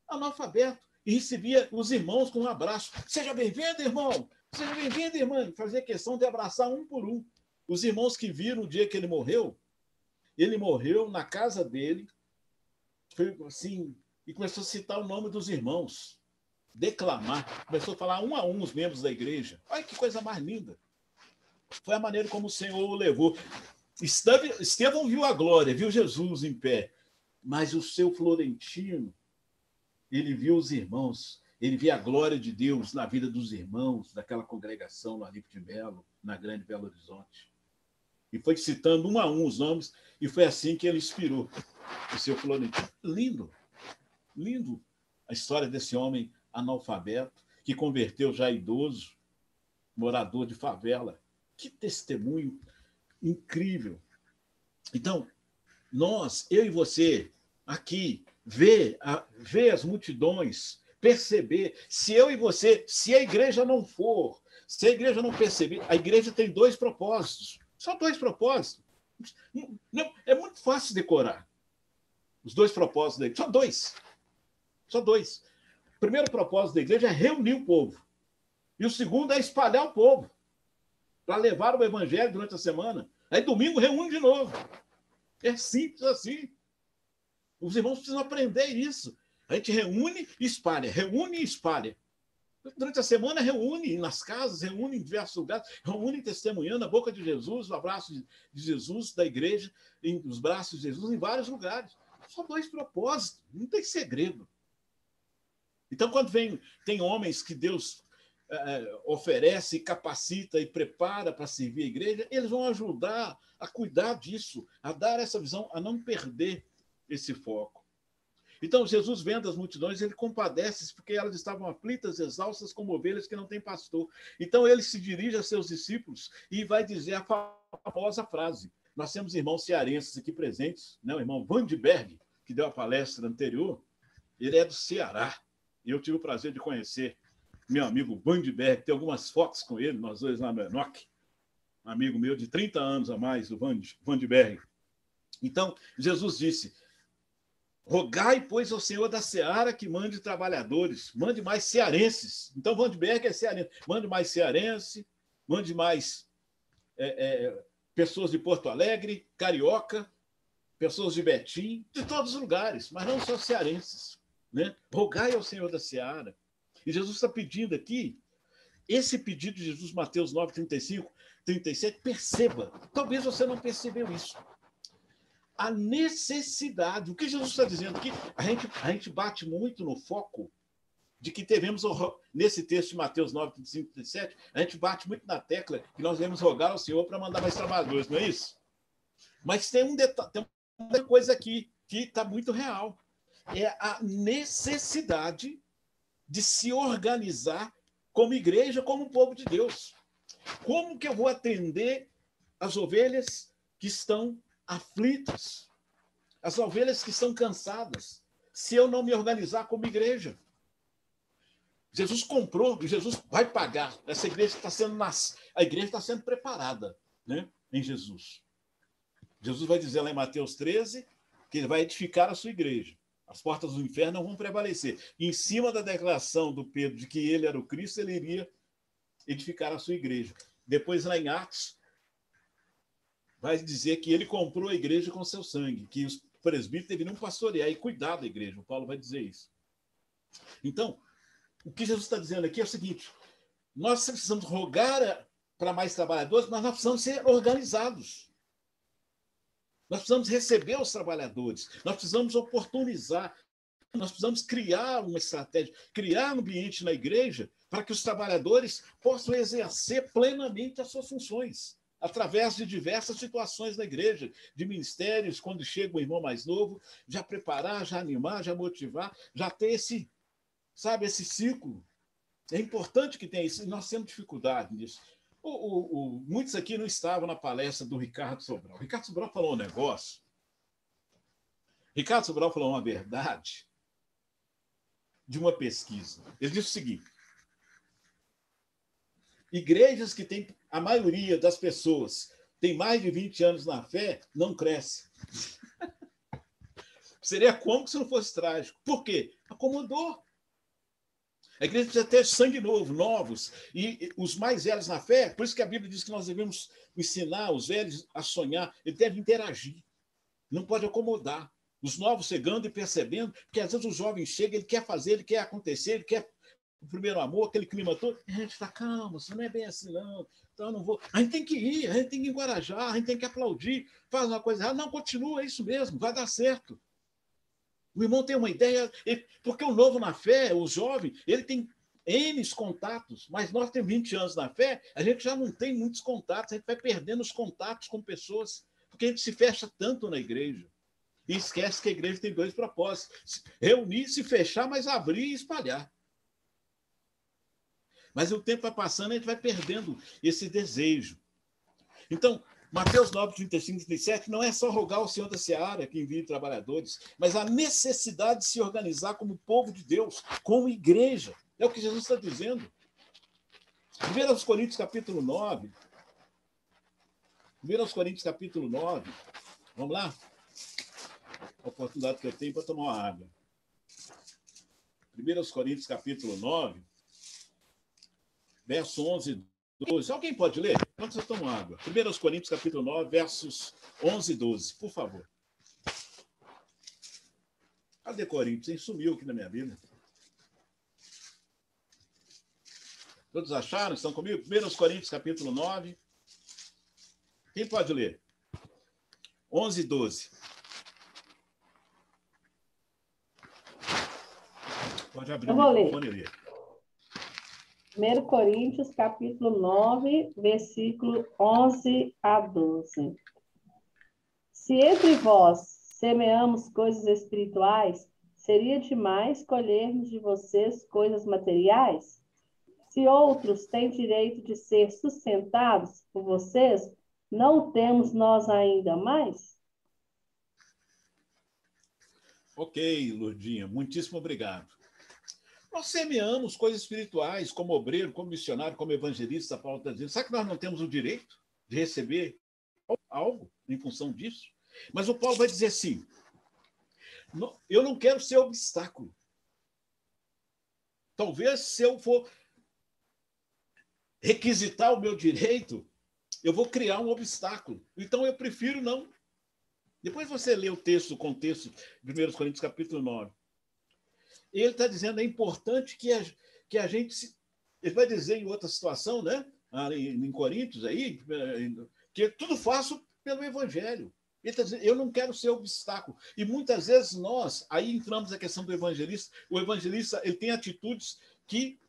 analfabeto, e recebia os irmãos com um abraço. Seja bem-vindo, irmão! Seja bem-vindo, irmã! Fazia questão de abraçar um por um. Os irmãos que viram o dia que ele morreu na casa dele, foi assim, e começou a citar o nome dos irmãos, declamar, começou a falar um a um os membros da igreja. Olha que coisa mais linda. Foi a maneira como o Senhor o levou. Estevão viu a glória, viu Jesus em pé, mas o seu Florentino, ele viu os irmãos, ele via a glória de Deus na vida dos irmãos daquela congregação no Alipe de Melo, na Grande Belo Horizonte. E foi citando um a um os nomes, e foi assim que ele inspirou o seu Florentino. Lindo, lindo a história desse homem analfabeto, que converteu já idoso, morador de favela. Que testemunho incrível. Então, eu e você, aqui, ver as multidões, perceber, se eu e você, se a igreja não for, se a igreja não perceber, a igreja tem 2 propósitos, só 2 propósitos. Não, é muito fácil decorar os 2 propósitos da igreja, só 2. O primeiro propósito da igreja é reunir o povo, e o segundo é espalhar o povo, para levar o evangelho durante a semana. Aí domingo reúne de novo. É simples assim. Os irmãos precisam aprender isso. A gente reúne e espalha, reúne e espalha. Durante a semana reúne nas casas, reúne em diversos lugares, reúne testemunhando a boca de Jesus, o abraço de Jesus, da igreja, os braços de Jesus em vários lugares. Só 2 propósitos, não tem segredo. Então, quando tem homens que Deus oferece, capacita e prepara para servir a igreja, eles vão ajudar a cuidar disso, a dar essa visão, a não perder esse foco. Então, Jesus, vendo as multidões, ele compadece, porque elas estavam aflitas, exaustas, como ovelhas que não têm pastor. Então, ele se dirige a seus discípulos e vai dizer a famosa frase. Nós temos irmãos cearenses aqui presentes, né? O irmão Vandenberg, que deu a palestra anterior, ele é do Ceará, e eu tive o prazer de conhecer meu amigo Vandenberg, tem algumas fotos com ele, nós dois lá no Enoch, um amigo meu de 30 anos a mais, o Vandenberg. Então, Jesus disse, rogai, pois, ao Senhor da Seara que mande trabalhadores, mande mais cearenses. Então, Vandenberg é cearense, mande mais cearense, mande mais pessoas de Porto Alegre, Carioca, pessoas de Betim, de todos os lugares, mas não só cearenses. Né? Rogai ao Senhor da Seara. E Jesus está pedindo aqui, esse pedido de Jesus, Mateus 9, 35, 37, perceba, talvez você não percebeu isso. A necessidade, o que Jesus está dizendo aqui, a gente bate muito no foco de que devemos, nesse texto de Mateus 9, 35, 37, a gente bate muito na tecla que nós devemos rogar ao Senhor para mandar mais trabalhadores, não é isso? Mas tem uma coisa aqui que está muito real. É a necessidade de se organizar como igreja, como povo de Deus. Como que eu vou atender as ovelhas que estão aflitas, as ovelhas que estão cansadas, se eu não me organizar como igreja? Jesus comprou, e Jesus vai pagar. Essa igreja está sendo a igreja está sendo preparada, né, em Jesus. Jesus vai dizer lá em Mateus 13 que ele vai edificar a sua igreja. As portas do inferno não vão prevalecer. E em cima da declaração do Pedro de que ele era o Cristo, ele iria edificar a sua igreja. Depois, lá em Atos, vai dizer que ele comprou a igreja com seu sangue, que os presbíteros deveriam pastorear e cuidar da igreja. O Paulo vai dizer isso. Então, o que Jesus está dizendo aqui é o seguinte, nós precisamos rogar para mais trabalhadores, mas nós precisamos ser organizados. Nós precisamos receber os trabalhadores, nós precisamos oportunizar, nós precisamos criar uma estratégia, criar um ambiente na igreja para que os trabalhadores possam exercer plenamente as suas funções, através de diversas situações da igreja, de ministérios, quando chega um irmão mais novo, já preparar, já animar, já motivar, já ter esse ciclo. É importante que tenha isso, e nós temos dificuldade nisso. Muitos aqui não estavam na palestra do Ricardo Sobral. O Ricardo Sobral falou um negócio. Ricardo Sobral falou uma verdade de uma pesquisa. Ele disse o seguinte, igrejas que têm, a maioria das pessoas tem mais de 20 anos na fé, não cresce. Seria como se não fosse trágico. Por quê? Acomodou. A igreja precisa ter sangue novo, novos. E os mais velhos na fé, por isso que a Bíblia diz que nós devemos ensinar os velhos a sonhar. Ele deve interagir. Não pode acomodar. Os novos chegando e percebendo, porque às vezes o jovem chega, ele quer fazer, ele quer acontecer, ele quer o primeiro amor, aquele clima todo. E a gente está, calma, isso não é bem assim, não. Então eu não vou. A gente tem que ir, a gente tem que encorajar, a gente tem que aplaudir. Faz uma coisa errada. Não, continua, é isso mesmo, vai dar certo. O irmão tem uma ideia, porque o novo na fé, o jovem, ele tem N contatos, mas nós temos 20 anos na fé, a gente já não tem muitos contatos, a gente vai perdendo os contatos com pessoas, porque a gente se fecha tanto na igreja. E esquece que a igreja tem dois propósitos: reunir, se fechar, mas abrir e espalhar. Mas o tempo vai passando e a gente vai perdendo esse desejo. Então, Mateus 9, 35, 37, não é só rogar ao Senhor da Seara que envie trabalhadores, mas a necessidade de se organizar como povo de Deus, como igreja. É o que Jesus está dizendo. 1 Coríntios capítulo 9. 1 Coríntios capítulo 9. Vamos lá? A oportunidade que eu tenho para tomar uma água. 1 Coríntios capítulo 9, verso 11 e 12. Alguém pode ler? Quando você toma água. 1 Coríntios capítulo 9, versos 11 e 12. Por favor. Cadê Coríntios? Ele sumiu aqui na minha Bíblia. Todos acharam? Estão comigo? 1 Coríntios capítulo 9. Quem pode ler? 11 e 12. Pode abrir o microfone e ler. 1 Coríntios, capítulo 9, versículo 11 a 12. Se entre vós semeamos coisas espirituais, seria demais colhermos de vocês coisas materiais? Se outros têm direito de ser sustentados por vocês, não temos nós ainda mais? Ok, Lourdinha, muitíssimo obrigado. Nós semeamos coisas espirituais, como obreiro, como missionário, como evangelista, Paulo está dizendo. Sabe que nós não temos o direito de receber algo em função disso? Mas o Paulo vai dizer assim, eu não quero ser obstáculo. Talvez se eu for requisitar o meu direito, eu vou criar um obstáculo. Então eu prefiro não. Depois você lê o texto, o contexto de 1 Coríntios capítulo 9. Ele está dizendo que é importante que a gente se... Ele vai dizer em outra situação, né? Em Coríntios, aí, que tudo faço pelo Evangelho. Ele está dizendo, eu não quero ser obstáculo. E muitas vezes nós, aí entramos na questão do evangelista, o evangelista ele tem atitudes que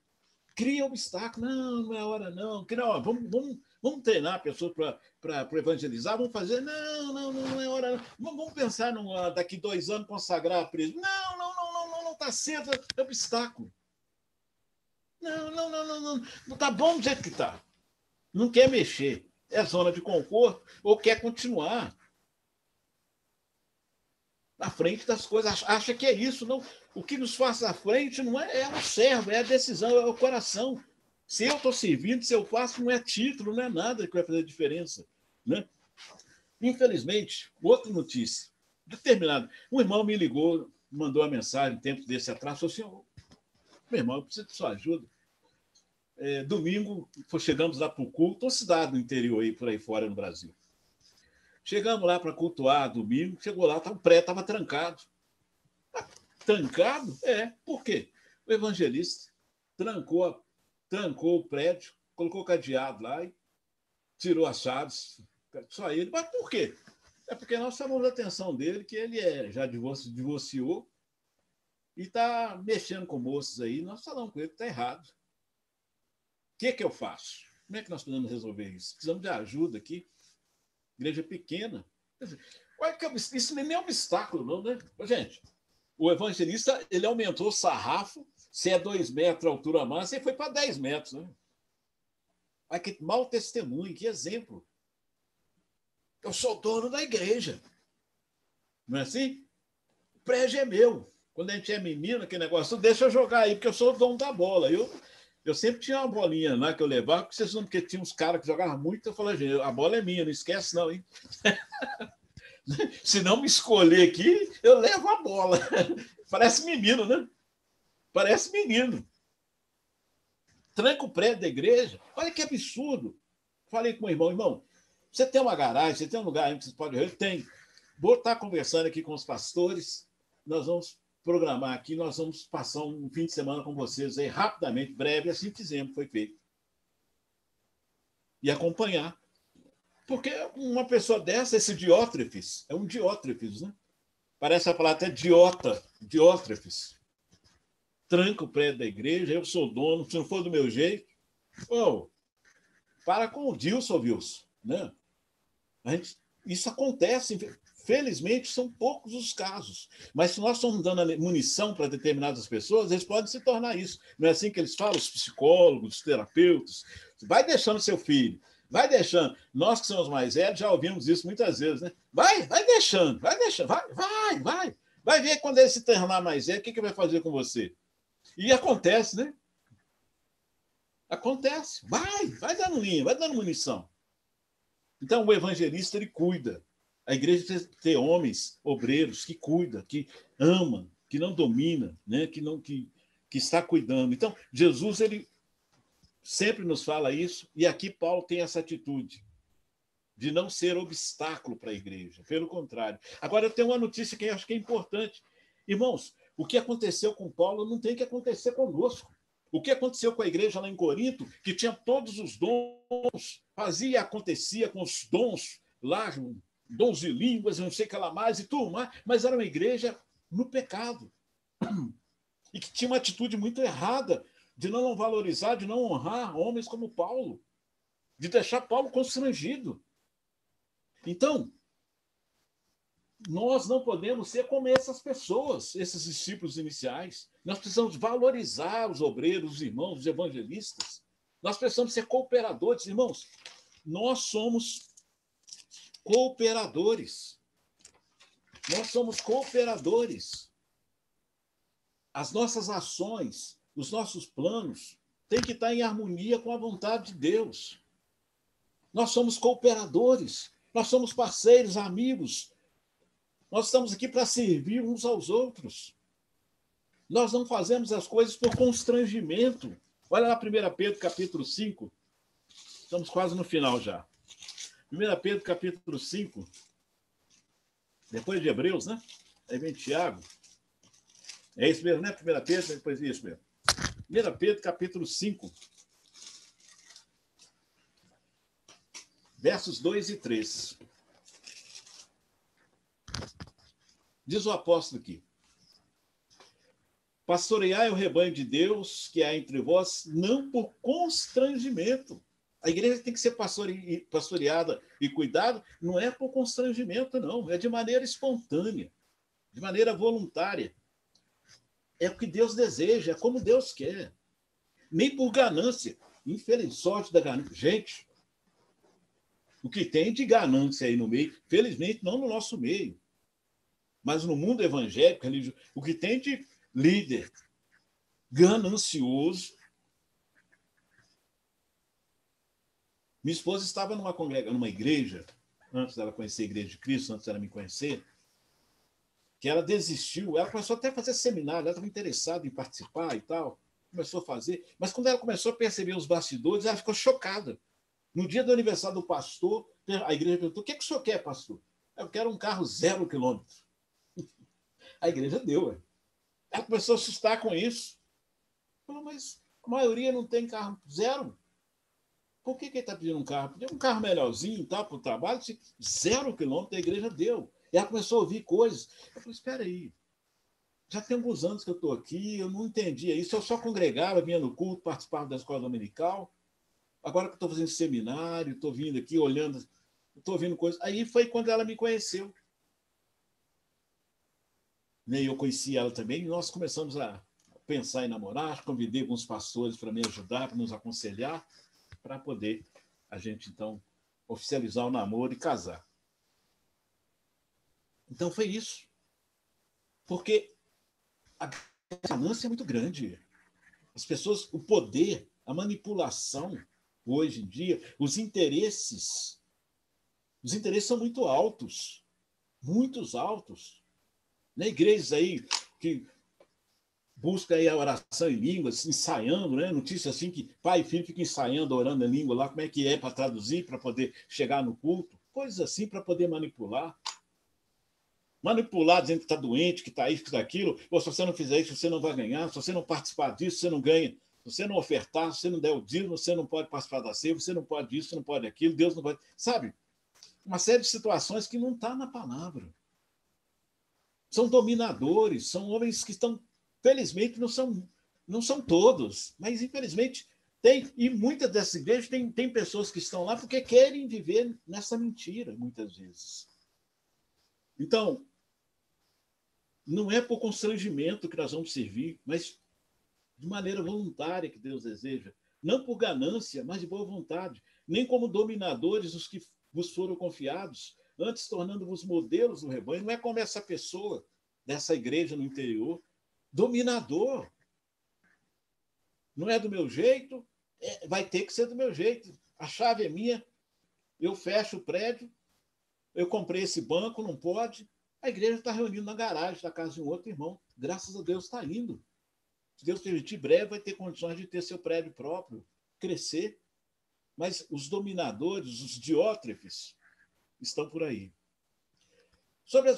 criam obstáculo. Não, não é hora não. Que não, vamos treinar a pessoa para evangelizar, vamos fazer. Não é hora não. Vamos pensar daqui 2 anos consagrar a preso. Não está cedo, é obstáculo. Não está bom do jeito que está. Não quer mexer. É zona de conforto ou quer continuar à frente das coisas. Acha que é isso. Não. O que nos faz à frente não é o servo, é a decisão, é o coração. Se eu estou servindo, se eu faço, não é título, não é nada que vai fazer diferença. Né? Infelizmente, outra notícia. Determinado. Um irmão me ligou, mandou uma mensagem, tempo desse atrás, falou assim, meu irmão, eu preciso de sua ajuda. Domingo, chegamos lá para o culto, uma cidade do interior aí, por aí fora no Brasil. Chegamos lá para cultuar domingo, chegou lá, o prédio estava trancado. Trancado? Por quê? O evangelista trancou o prédio, colocou cadeado lá e tirou as chaves. Só ele. Mas por quê? É porque nós chamamos a atenção dele que ele já divorciou e está mexendo com moças aí. Nós falamos com ele que está errado. O que eu faço? Como é que nós podemos resolver isso? Precisamos de ajuda aqui. Igreja pequena. Isso nem é obstáculo, não, né? Gente, o evangelista ele aumentou o sarrafo. Se é 2 metros a altura máxima, ele foi para 10 metros. Né? Ai, que mau testemunho, que exemplo. Eu sou dono da igreja. Não é assim? O prédio é meu. Quando a gente é menino, aquele negócio, deixa eu jogar aí, porque eu sou o dono da bola. Eu sempre tinha uma bolinha lá que eu levava, porque tinha uns caras que jogavam muito, eu falei, gente, a bola é minha, não esquece não, hein? Se não me escolher aqui, eu levo a bola. Parece menino, né? Parece menino. Tranca o prédio da igreja. Olha que absurdo. Falei com o irmão, você tem uma garagem, você tem um lugar onde você pode ir? Tem. Vou estar conversando aqui com os pastores, nós vamos programar aqui, nós vamos passar um fim de semana com vocês aí, rapidamente, breve, assim fizemos, foi feito. E acompanhar. Porque uma pessoa dessa, esse Diótrefes, é um Diótrefes, né? parece a palavra até diótrefes. Tranca o prédio da igreja, eu sou dono, se não for do meu jeito. Oh, para com o Dilson, Wilson. Né? Isso acontece, felizmente, são poucos os casos. Mas se nós estamos dando munição para determinadas pessoas, eles podem se tornar isso. Não é assim que eles falam, os psicólogos, os terapeutas? Vai deixando seu filho, vai deixando. Nós que somos mais velhos já ouvimos isso muitas vezes, né? Vai deixando, vai. Vai ver quando ele se tornar mais velho, o que vai fazer com você? E acontece, né? Acontece. Vai dando linha, vai dando munição. Então, o evangelista, ele cuida. A igreja tem que ter homens, obreiros, que cuida, que ama, que não domina, né? que está cuidando. Então, Jesus, ele sempre nos fala isso, e aqui Paulo tem essa atitude de não ser obstáculo para a igreja. Pelo contrário. Agora, eu tenho uma notícia que eu acho que é importante. Irmãos, o que aconteceu com Paulo não tem que acontecer conosco. O que aconteceu com a igreja lá em Corinto, que tinha todos os dons, fazia e acontecia com os dons lá, dons de línguas, não sei o que lá mais, e tudo mais, mas era uma igreja no pecado. E que tinha uma atitude muito errada de não valorizar, de não honrar homens como Paulo, de deixar Paulo constrangido. Então, nós não podemos ser como essas pessoas, esses discípulos iniciais. Nós precisamos valorizar os obreiros, os irmãos, os evangelistas. Nós precisamos ser cooperadores. Irmãos, nós somos cooperadores. Nós somos cooperadores. As nossas ações, os nossos planos têm que estar em harmonia com a vontade de Deus. Nós somos cooperadores. Nós somos parceiros, amigos. Nós estamos aqui para servir uns aos outros. Nós não fazemos as coisas por constrangimento. Olha lá 1 Pedro, capítulo 5. Estamos quase no final já. 1 Pedro, capítulo 5. Depois de Hebreus, né? Aí vem Tiago. É isso mesmo, né? 1 Pedro, depois isso mesmo. 1 Pedro, capítulo 5. Versos 2 e 3. Diz o apóstolo aqui: pastoreai o rebanho de Deus que há entre vós, não por constrangimento. A igreja tem que ser pastoreada e cuidada, não é por constrangimento, não. É de maneira espontânea, de maneira voluntária. É o que Deus deseja, é como Deus quer. Nem por ganância. Infeliz sorte da ganância. Gente, o que tem de ganância aí no meio, felizmente não no nosso meio, mas no mundo evangélico, religioso, o que tem de líder ganancioso. Minha esposa estava numa igreja, antes dela conhecer a Igreja de Cristo, antes dela me conhecer, que ela desistiu, ela começou até a fazer seminário, ela estava interessada em participar e tal, começou a fazer, mas quando ela começou a perceber os bastidores, ela ficou chocada. No dia do aniversário do pastor, a igreja perguntou: o que o senhor quer, pastor? Eu quero um carro 0 quilômetro. A igreja deu. Ela começou a assustar com isso. Falou: mas a maioria não tem carro 0. Por que ele está pedindo um carro? Pediu um carro melhorzinho, tá, para o trabalho, 0 quilômetro, a igreja deu. E ela começou a ouvir coisas. Eu falei: espera aí, já tem alguns anos que eu estou aqui, eu não entendia isso, eu só congregava, vinha no culto, participava da escola dominical. Agora que eu estou fazendo seminário, estou vindo aqui, olhando, estou ouvindo coisas. Aí foi quando ela me conheceu. E eu conheci ela também, e nós começamos a pensar em namorar, convidei alguns pastores para me ajudar, para nos aconselhar, para poder a gente, então, oficializar o namoro e casar. Então foi isso. Porque a ganância é muito grande. As pessoas, o poder, a manipulação, hoje em dia, os interesses são muito altos, muitos altos. Na igrejas aí que busca aí a oração em línguas, ensaiando, né? Notícia assim que pai e filho ficam ensaiando, orando em língua lá, como é que é para traduzir, para poder chegar no culto, coisas assim para poder manipular. Manipular dizendo que está doente, que está isso, que está aquilo. Ou se você não fizer isso, você não vai ganhar. Se você não participar disso, você não ganha. Se você não ofertar, se você não der o dízimo, você não pode participar da ceia, você não pode isso, você não pode aquilo, Deus não pode. Sabe? Uma série de situações que não está na palavra. são dominadores, são homens que estão, felizmente, não são todos, mas infelizmente tem, e muitas dessas igrejas tem pessoas que estão lá porque querem viver nessa mentira, muitas vezes. Então, não é por constrangimento que nós vamos servir, mas de maneira voluntária que Deus deseja. Não por ganância, mas de boa vontade. Nem como dominadores os que vos foram confiados, antes tornando-vos modelos do rebanho. Não é como essa pessoa dessa igreja no interior, dominador. Não é do meu jeito, vai ter que ser do meu jeito. A chave é minha, eu fecho o prédio, eu comprei esse banco, não pode. A igreja está reunindo na garagem da casa de um outro irmão. Graças a Deus está indo. Se Deus permitir, breve vai ter condições de ter seu prédio próprio, crescer. Mas os dominadores, os diótrefes, estão por aí. Sobre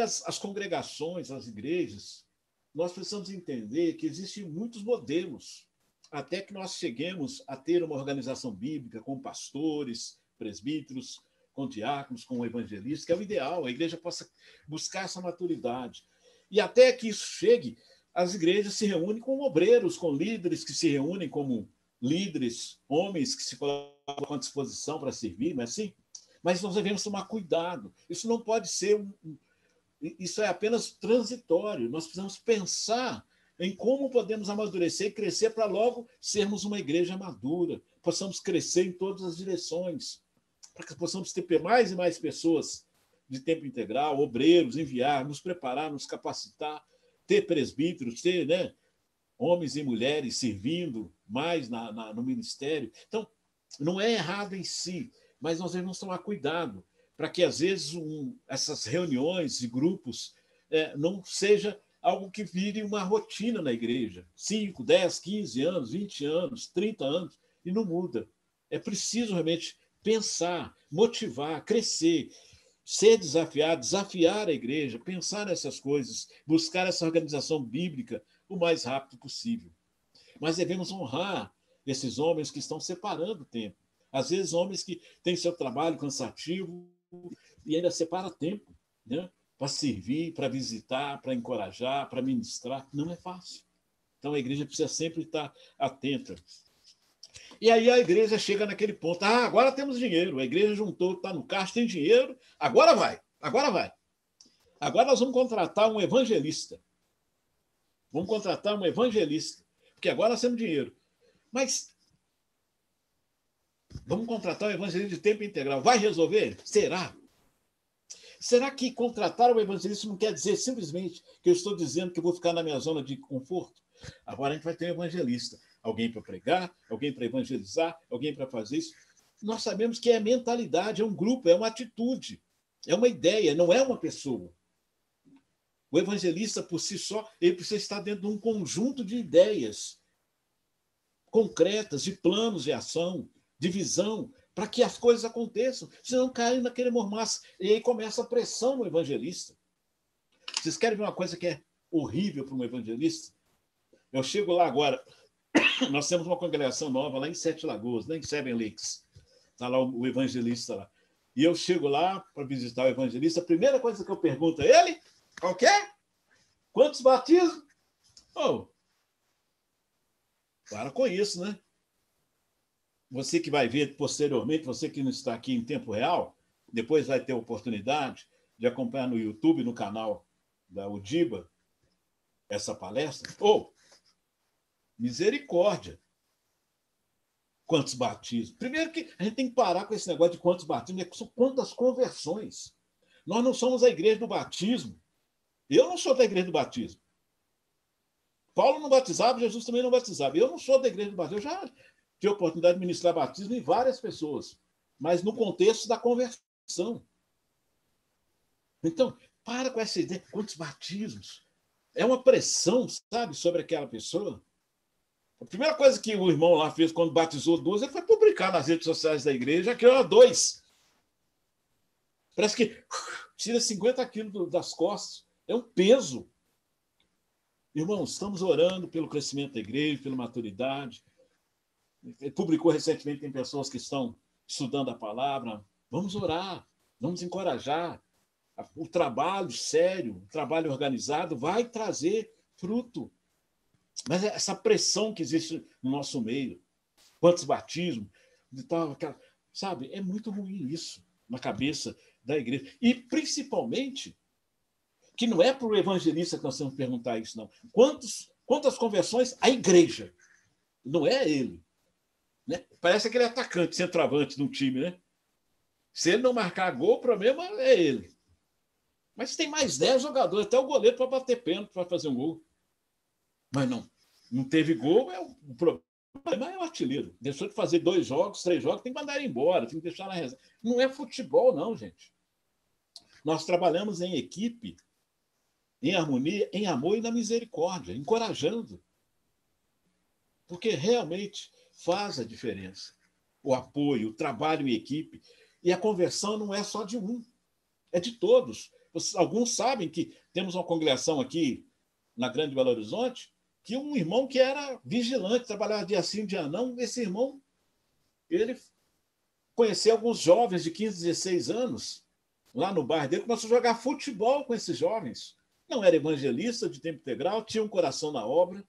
as congregações, as igrejas, nós precisamos entender que existem muitos modelos, até que nós cheguemos a ter uma organização bíblica com pastores, presbíteros, com diáconos, com evangelistas, que é o ideal, a igreja possa buscar essa maturidade. E até que isso chegue, as igrejas se reúnem com obreiros, com líderes que se reúnem como líderes, homens que se colocam à disposição para servir, não é assim? Mas nós devemos tomar cuidado. Isso não pode ser isso é apenas transitório. Nós precisamos pensar em como podemos amadurecer e crescer para logo sermos uma igreja madura, possamos crescer em todas as direções, para que possamos ter mais e mais pessoas de tempo integral, obreiros, enviar, nos preparar, nos capacitar, ter presbíteros, ter, né, homens e mulheres servindo mais no ministério. Então, não é errado em si, mas nós devemos tomar cuidado para que, às vezes, essas reuniões e grupos não seja algo que vire uma rotina na igreja. 5, 10, 15 anos, 20 anos, 30 anos, e não muda. É preciso realmente pensar, motivar, crescer, ser desafiado, desafiar a igreja, pensar nessas coisas, buscar essa organização bíblica o mais rápido possível. Mas devemos honrar esses homens que estão separando o tempo. Às vezes, homens que têm seu trabalho cansativo e ainda separa tempo, né, para servir, para visitar, para encorajar, para ministrar. Não é fácil. Então, a igreja precisa sempre estar atenta. E aí a igreja chega naquele ponto. Agora temos dinheiro. A igreja juntou, está no caixa, tem dinheiro. Agora vai. Agora vai. Agora nós vamos contratar um evangelista. Vamos contratar um evangelista. Porque agora nós temos dinheiro. Mas vamos contratar um evangelista de tempo integral. Vai resolver? Será? Será que contratar um evangelista não quer dizer simplesmente que eu estou dizendo que eu vou ficar na minha zona de conforto? Agora a gente vai ter um evangelista. Alguém para pregar, alguém para evangelizar, alguém para fazer isso. Nós sabemos que é mentalidade, é um grupo, é uma atitude, é uma ideia, não é uma pessoa. O evangelista, por si só, ele precisa estar dentro de um conjunto de ideias concretas, de planos de ação, de visão, para que as coisas aconteçam. Senão caem naquele mormaço. E aí começa a pressão no evangelista. Vocês querem ver uma coisa que é horrível para um evangelista? Eu chego lá agora, nós temos uma congregação nova lá em Sete Lagoas, né, em Seven Lakes. Está lá o evangelista lá. E eu chego lá para visitar o evangelista, a primeira coisa que eu pergunto a ele, qual que é? Quantos batismos? Oh, para com isso, né? Você que vai ver posteriormente, você que não está aqui em tempo real, depois vai ter a oportunidade de acompanhar no YouTube, no canal da Udiba, essa palestra. Misericórdia! Quantos batismos? Primeiro que a gente tem que parar com esse negócio de quantos batismos, são quantas conversões. Nós não somos a igreja do batismo. Eu não sou da igreja do batismo. Paulo não batizava, Jesus também não batizava. Eu não sou da igreja do batismo. Eu já tive a oportunidade de ministrar batismo em várias pessoas, mas no contexto da conversão. Então, para com essa ideia. Quantos batismos? É uma pressão, sabe, sobre aquela pessoa. A primeira coisa que o irmão lá fez quando batizou 2, ele foi publicar nas redes sociais da igreja, que era 2. Parece que tira 50 quilos das costas. É um peso. Irmãos, estamos orando pelo crescimento da igreja, pela maturidade. Ele publicou recentemente, tem pessoas que estão estudando a palavra. Vamos orar, vamos encorajar. o trabalho sério, o trabalho organizado vai trazer fruto. Mas essa pressão que existe no nosso meio, quantos batismos, de tal, sabe, é muito ruim isso na cabeça da igreja. E, principalmente, que não é para o evangelista que nós temos que perguntar isso, não. Quantas conversões a igreja? Não é ele. Né? Parece aquele atacante, centroavante de um time, né? Se ele não marcar gol, o problema é ele. Mas tem mais 10 jogadores, até o goleiro para bater pênalti, para fazer um gol. Mas não teve gol, o problema é o artilheiro. Deixou de fazer 2 jogos, 3 jogos, tem que mandar ele embora, tem que deixar na reserva. Não é futebol, não, gente. Nós trabalhamos em equipe, em harmonia, em amor e na misericórdia, encorajando. Porque realmente faz a diferença. O apoio, o trabalho em equipe. E a conversão não é só de um, é de todos. Alguns sabem que temos uma congregação aqui na Grande Belo Horizonte, que um irmão que era vigilante, trabalhava dia sim, dia não, esse irmão, ele conheceu alguns jovens de 15, 16 anos, lá no bairro dele, começou a jogar futebol com esses jovens. Não era evangelista de tempo integral, tinha um coração na obra,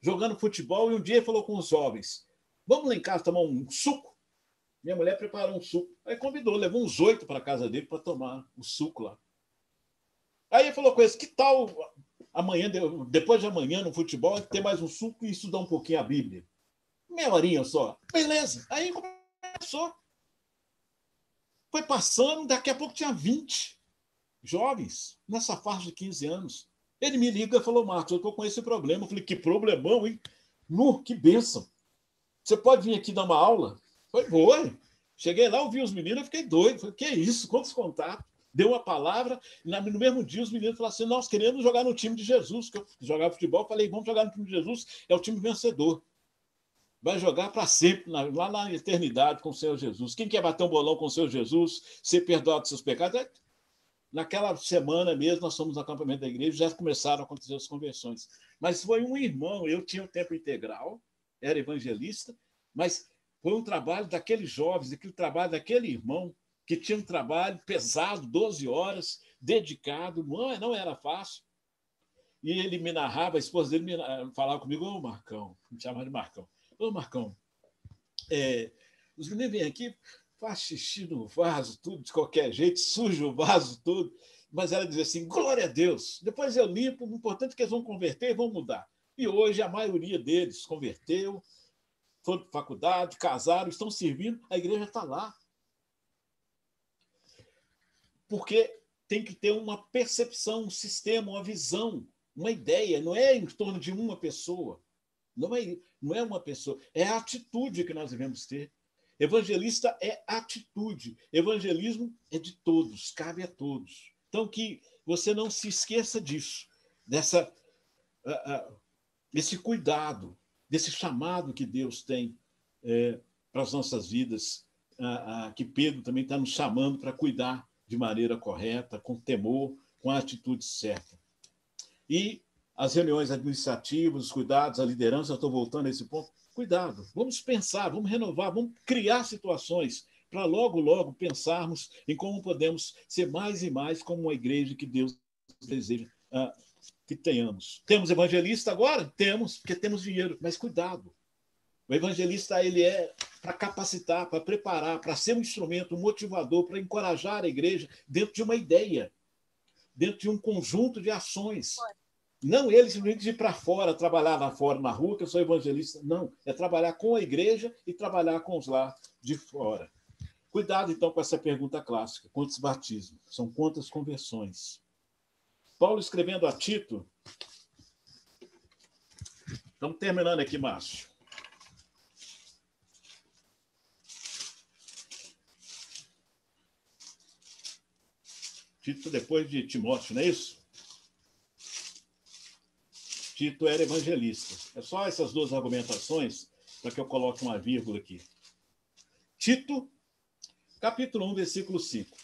jogando futebol, e um dia ele falou com os jovens, vamos lá em casa tomar um suco? Minha mulher preparou um suco. Aí convidou, levou uns 8 para a casa dele para tomar o suco lá. Aí ele falou com eles, que tal amanhã, depois de amanhã, no futebol, ter mais um suco e estudar um pouquinho a Bíblia? Meia horinha só. Beleza. Aí começou. Foi passando, daqui a pouco tinha 20 jovens, nessa faixa de 15 anos. Ele me liga e falou, Marcos, eu estou com esse problema. Eu falei, que problemão, hein? Que bênção. Você pode vir aqui dar uma aula? Foi. Cheguei lá, ouvi os meninos, eu fiquei doido. Falei, que isso? Quantos contatos? Deu uma palavra, no mesmo dia os meninos falaram assim, nós queremos jogar no time de Jesus, que eu jogava futebol, falei, vamos jogar no time de Jesus, é o time vencedor. Vai jogar para sempre, lá na eternidade com o Senhor Jesus. Quem quer bater um bolão com o Senhor Jesus, ser perdoado dos seus pecados? Naquela semana mesmo, nós fomos no acampamento da igreja, já começaram a acontecer as conversões. Mas foi um irmão, eu tinha o tempo integral, era evangelista, mas foi um trabalho daqueles jovens, aquele trabalho daquele irmão, que tinha um trabalho pesado, 12 horas, dedicado, não era fácil. E ele me narrava, a esposa dele falava comigo, ô Marcão, me chamava de Marcão. Ô Marcão, os meninos vêm aqui, faz xixi no vaso, tudo de qualquer jeito, suja o vaso, tudo. Mas ela dizia assim, glória a Deus, depois eu limpo, o importante é que eles vão converter e vão mudar. E hoje a maioria deles converteu, foram para faculdade, casaram, estão servindo, a igreja está lá. Porque tem que ter uma percepção, um sistema, uma visão, uma ideia. Não é em torno de uma pessoa. Não é uma pessoa. É a atitude que nós devemos ter. Evangelista é atitude. Evangelismo é de todos, cabe a todos. Então, que você não se esqueça disso, desse cuidado, desse chamado que Deus tem para as nossas vidas, que Pedro também está nos chamando para cuidar de maneira correta, com temor, com a atitude certa. E as reuniões administrativas, os cuidados, a liderança, eu estou voltando a esse ponto, cuidado, vamos pensar, vamos renovar, vamos criar situações para logo, logo pensarmos em como podemos ser mais e mais como uma igreja que Deus deseja que tenhamos. Temos evangelista agora? Temos, porque temos dinheiro, mas cuidado. O evangelista ele é para capacitar, para preparar, para ser um instrumento, um motivador, para encorajar a igreja dentro de uma ideia, dentro de um conjunto de ações. Não ele simplesmente ir para fora, trabalhar lá fora, na rua, que eu sou evangelista. Não, é trabalhar com a igreja e trabalhar com os lá de fora. Cuidado, então, com essa pergunta clássica. Quantos batismos? São quantas conversões? Paulo escrevendo a Tito. Estamos terminando aqui, Márcio. Tito depois de Timóteo, não é isso? Tito era evangelista. É só essas duas argumentações para que eu coloque uma vírgula aqui. Tito, capítulo 1, versículo 5.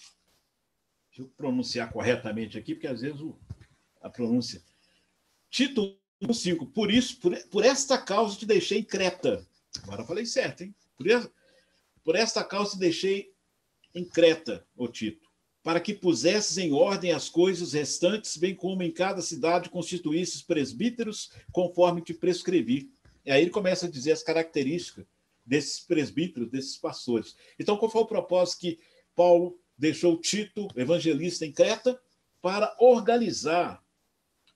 Deixa eu pronunciar corretamente aqui, porque às vezes a pronúncia... Tito 1, 5. Por esta causa te deixei em Creta. Agora eu falei certo, hein? Por esta causa te deixei em Creta, ô Tito, para que pusesses em ordem as coisas restantes, bem como em cada cidade constituísses presbíteros, conforme te prescrevi. E aí ele começa a dizer as características desses presbíteros, desses pastores. Então, qual foi o propósito que Paulo deixou Tito, evangelista em Creta, para organizar,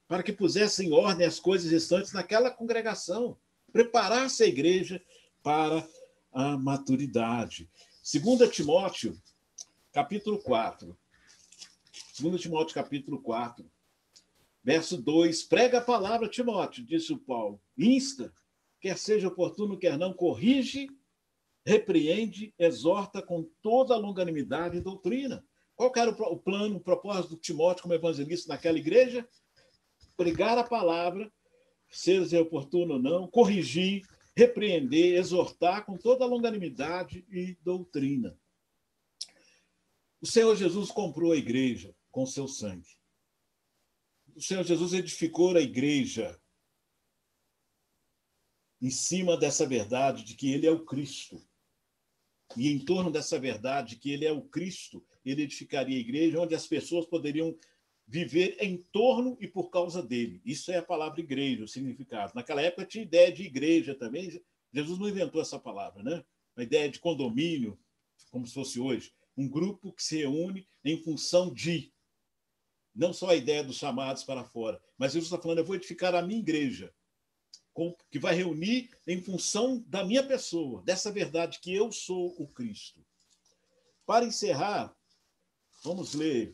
para que pusesse em ordem as coisas restantes naquela congregação, preparasse a igreja para a maturidade. 2 Timóteo, capítulo 4. 2 Timóteo, capítulo 4, verso 2. Prega a palavra, Timóteo, disse o Paulo. Insta, quer seja oportuno, quer não, corrige, repreende, exorta com toda a longanimidade e doutrina. Qual era o plano, o propósito de Timóteo como evangelista naquela igreja? Pregar a palavra, seja oportuno ou não, corrigir, repreender, exortar com toda a longanimidade e doutrina. O Senhor Jesus comprou a igreja com seu sangue. O Senhor Jesus edificou a igreja em cima dessa verdade de que ele é o Cristo. E em torno dessa verdade de que ele é o Cristo, ele edificaria a igreja onde as pessoas poderiam viver em torno e por causa dele. Isso é a palavra igreja, o significado. Naquela época tinha ideia de igreja também. Jesus não inventou essa palavra, né? A ideia de condomínio, como se fosse hoje. Um grupo que se reúne em função de, não só a ideia dos chamados para fora, mas Jesus está falando, eu vou edificar a minha igreja, que vai reunir em função da minha pessoa, dessa verdade que eu sou o Cristo. Para encerrar, vamos ler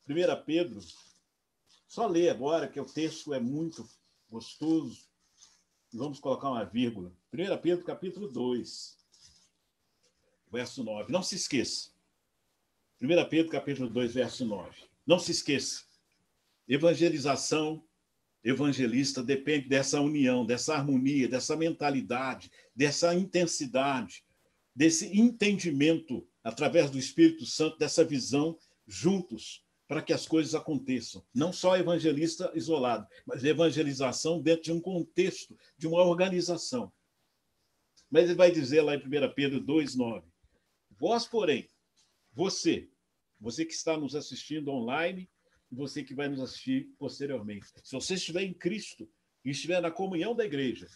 1 Pedro, só ler agora, que o texto é muito gostoso, e vamos colocar uma vírgula. 1 Pedro, capítulo 2, verso 9. Não se esqueça. 1 Pedro, capítulo 2, verso 9. Não se esqueça. Evangelização, evangelista depende dessa união, dessa harmonia, dessa mentalidade, dessa intensidade, desse entendimento através do Espírito Santo, dessa visão juntos, para que as coisas aconteçam. Não só evangelista isolado, mas evangelização dentro de um contexto, de uma organização. Mas ele vai dizer lá em 1 Pedro 2, 9. Vós, porém, você que está nos assistindo online, e você que vai nos assistir posteriormente. Se você estiver em Cristo e estiver na comunhão da igreja,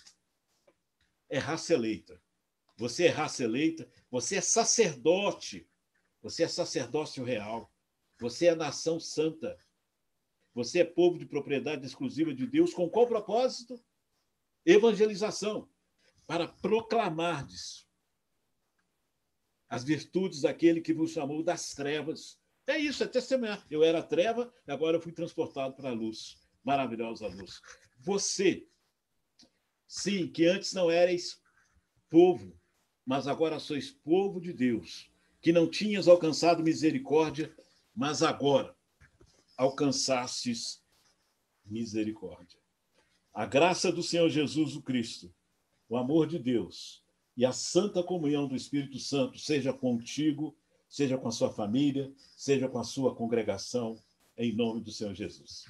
é raça eleita. Você é raça eleita, você é sacerdote, você é sacerdócio real, você é nação santa, você é povo de propriedade exclusiva de Deus. Com qual propósito? Evangelização, para proclamardes as virtudes daquele que vos chamou das trevas. É isso, é testemunhar. Eu era treva, agora eu fui transportado para a luz. Maravilhosa luz. Você, sim, que antes não erais povo, mas agora sois povo de Deus, que não tinhas alcançado misericórdia, mas agora alcançastes misericórdia. A graça do Senhor Jesus o Cristo, o amor de Deus e a santa comunhão do Espírito Santo seja contigo, seja com a sua família, seja com a sua congregação, em nome do Senhor Jesus.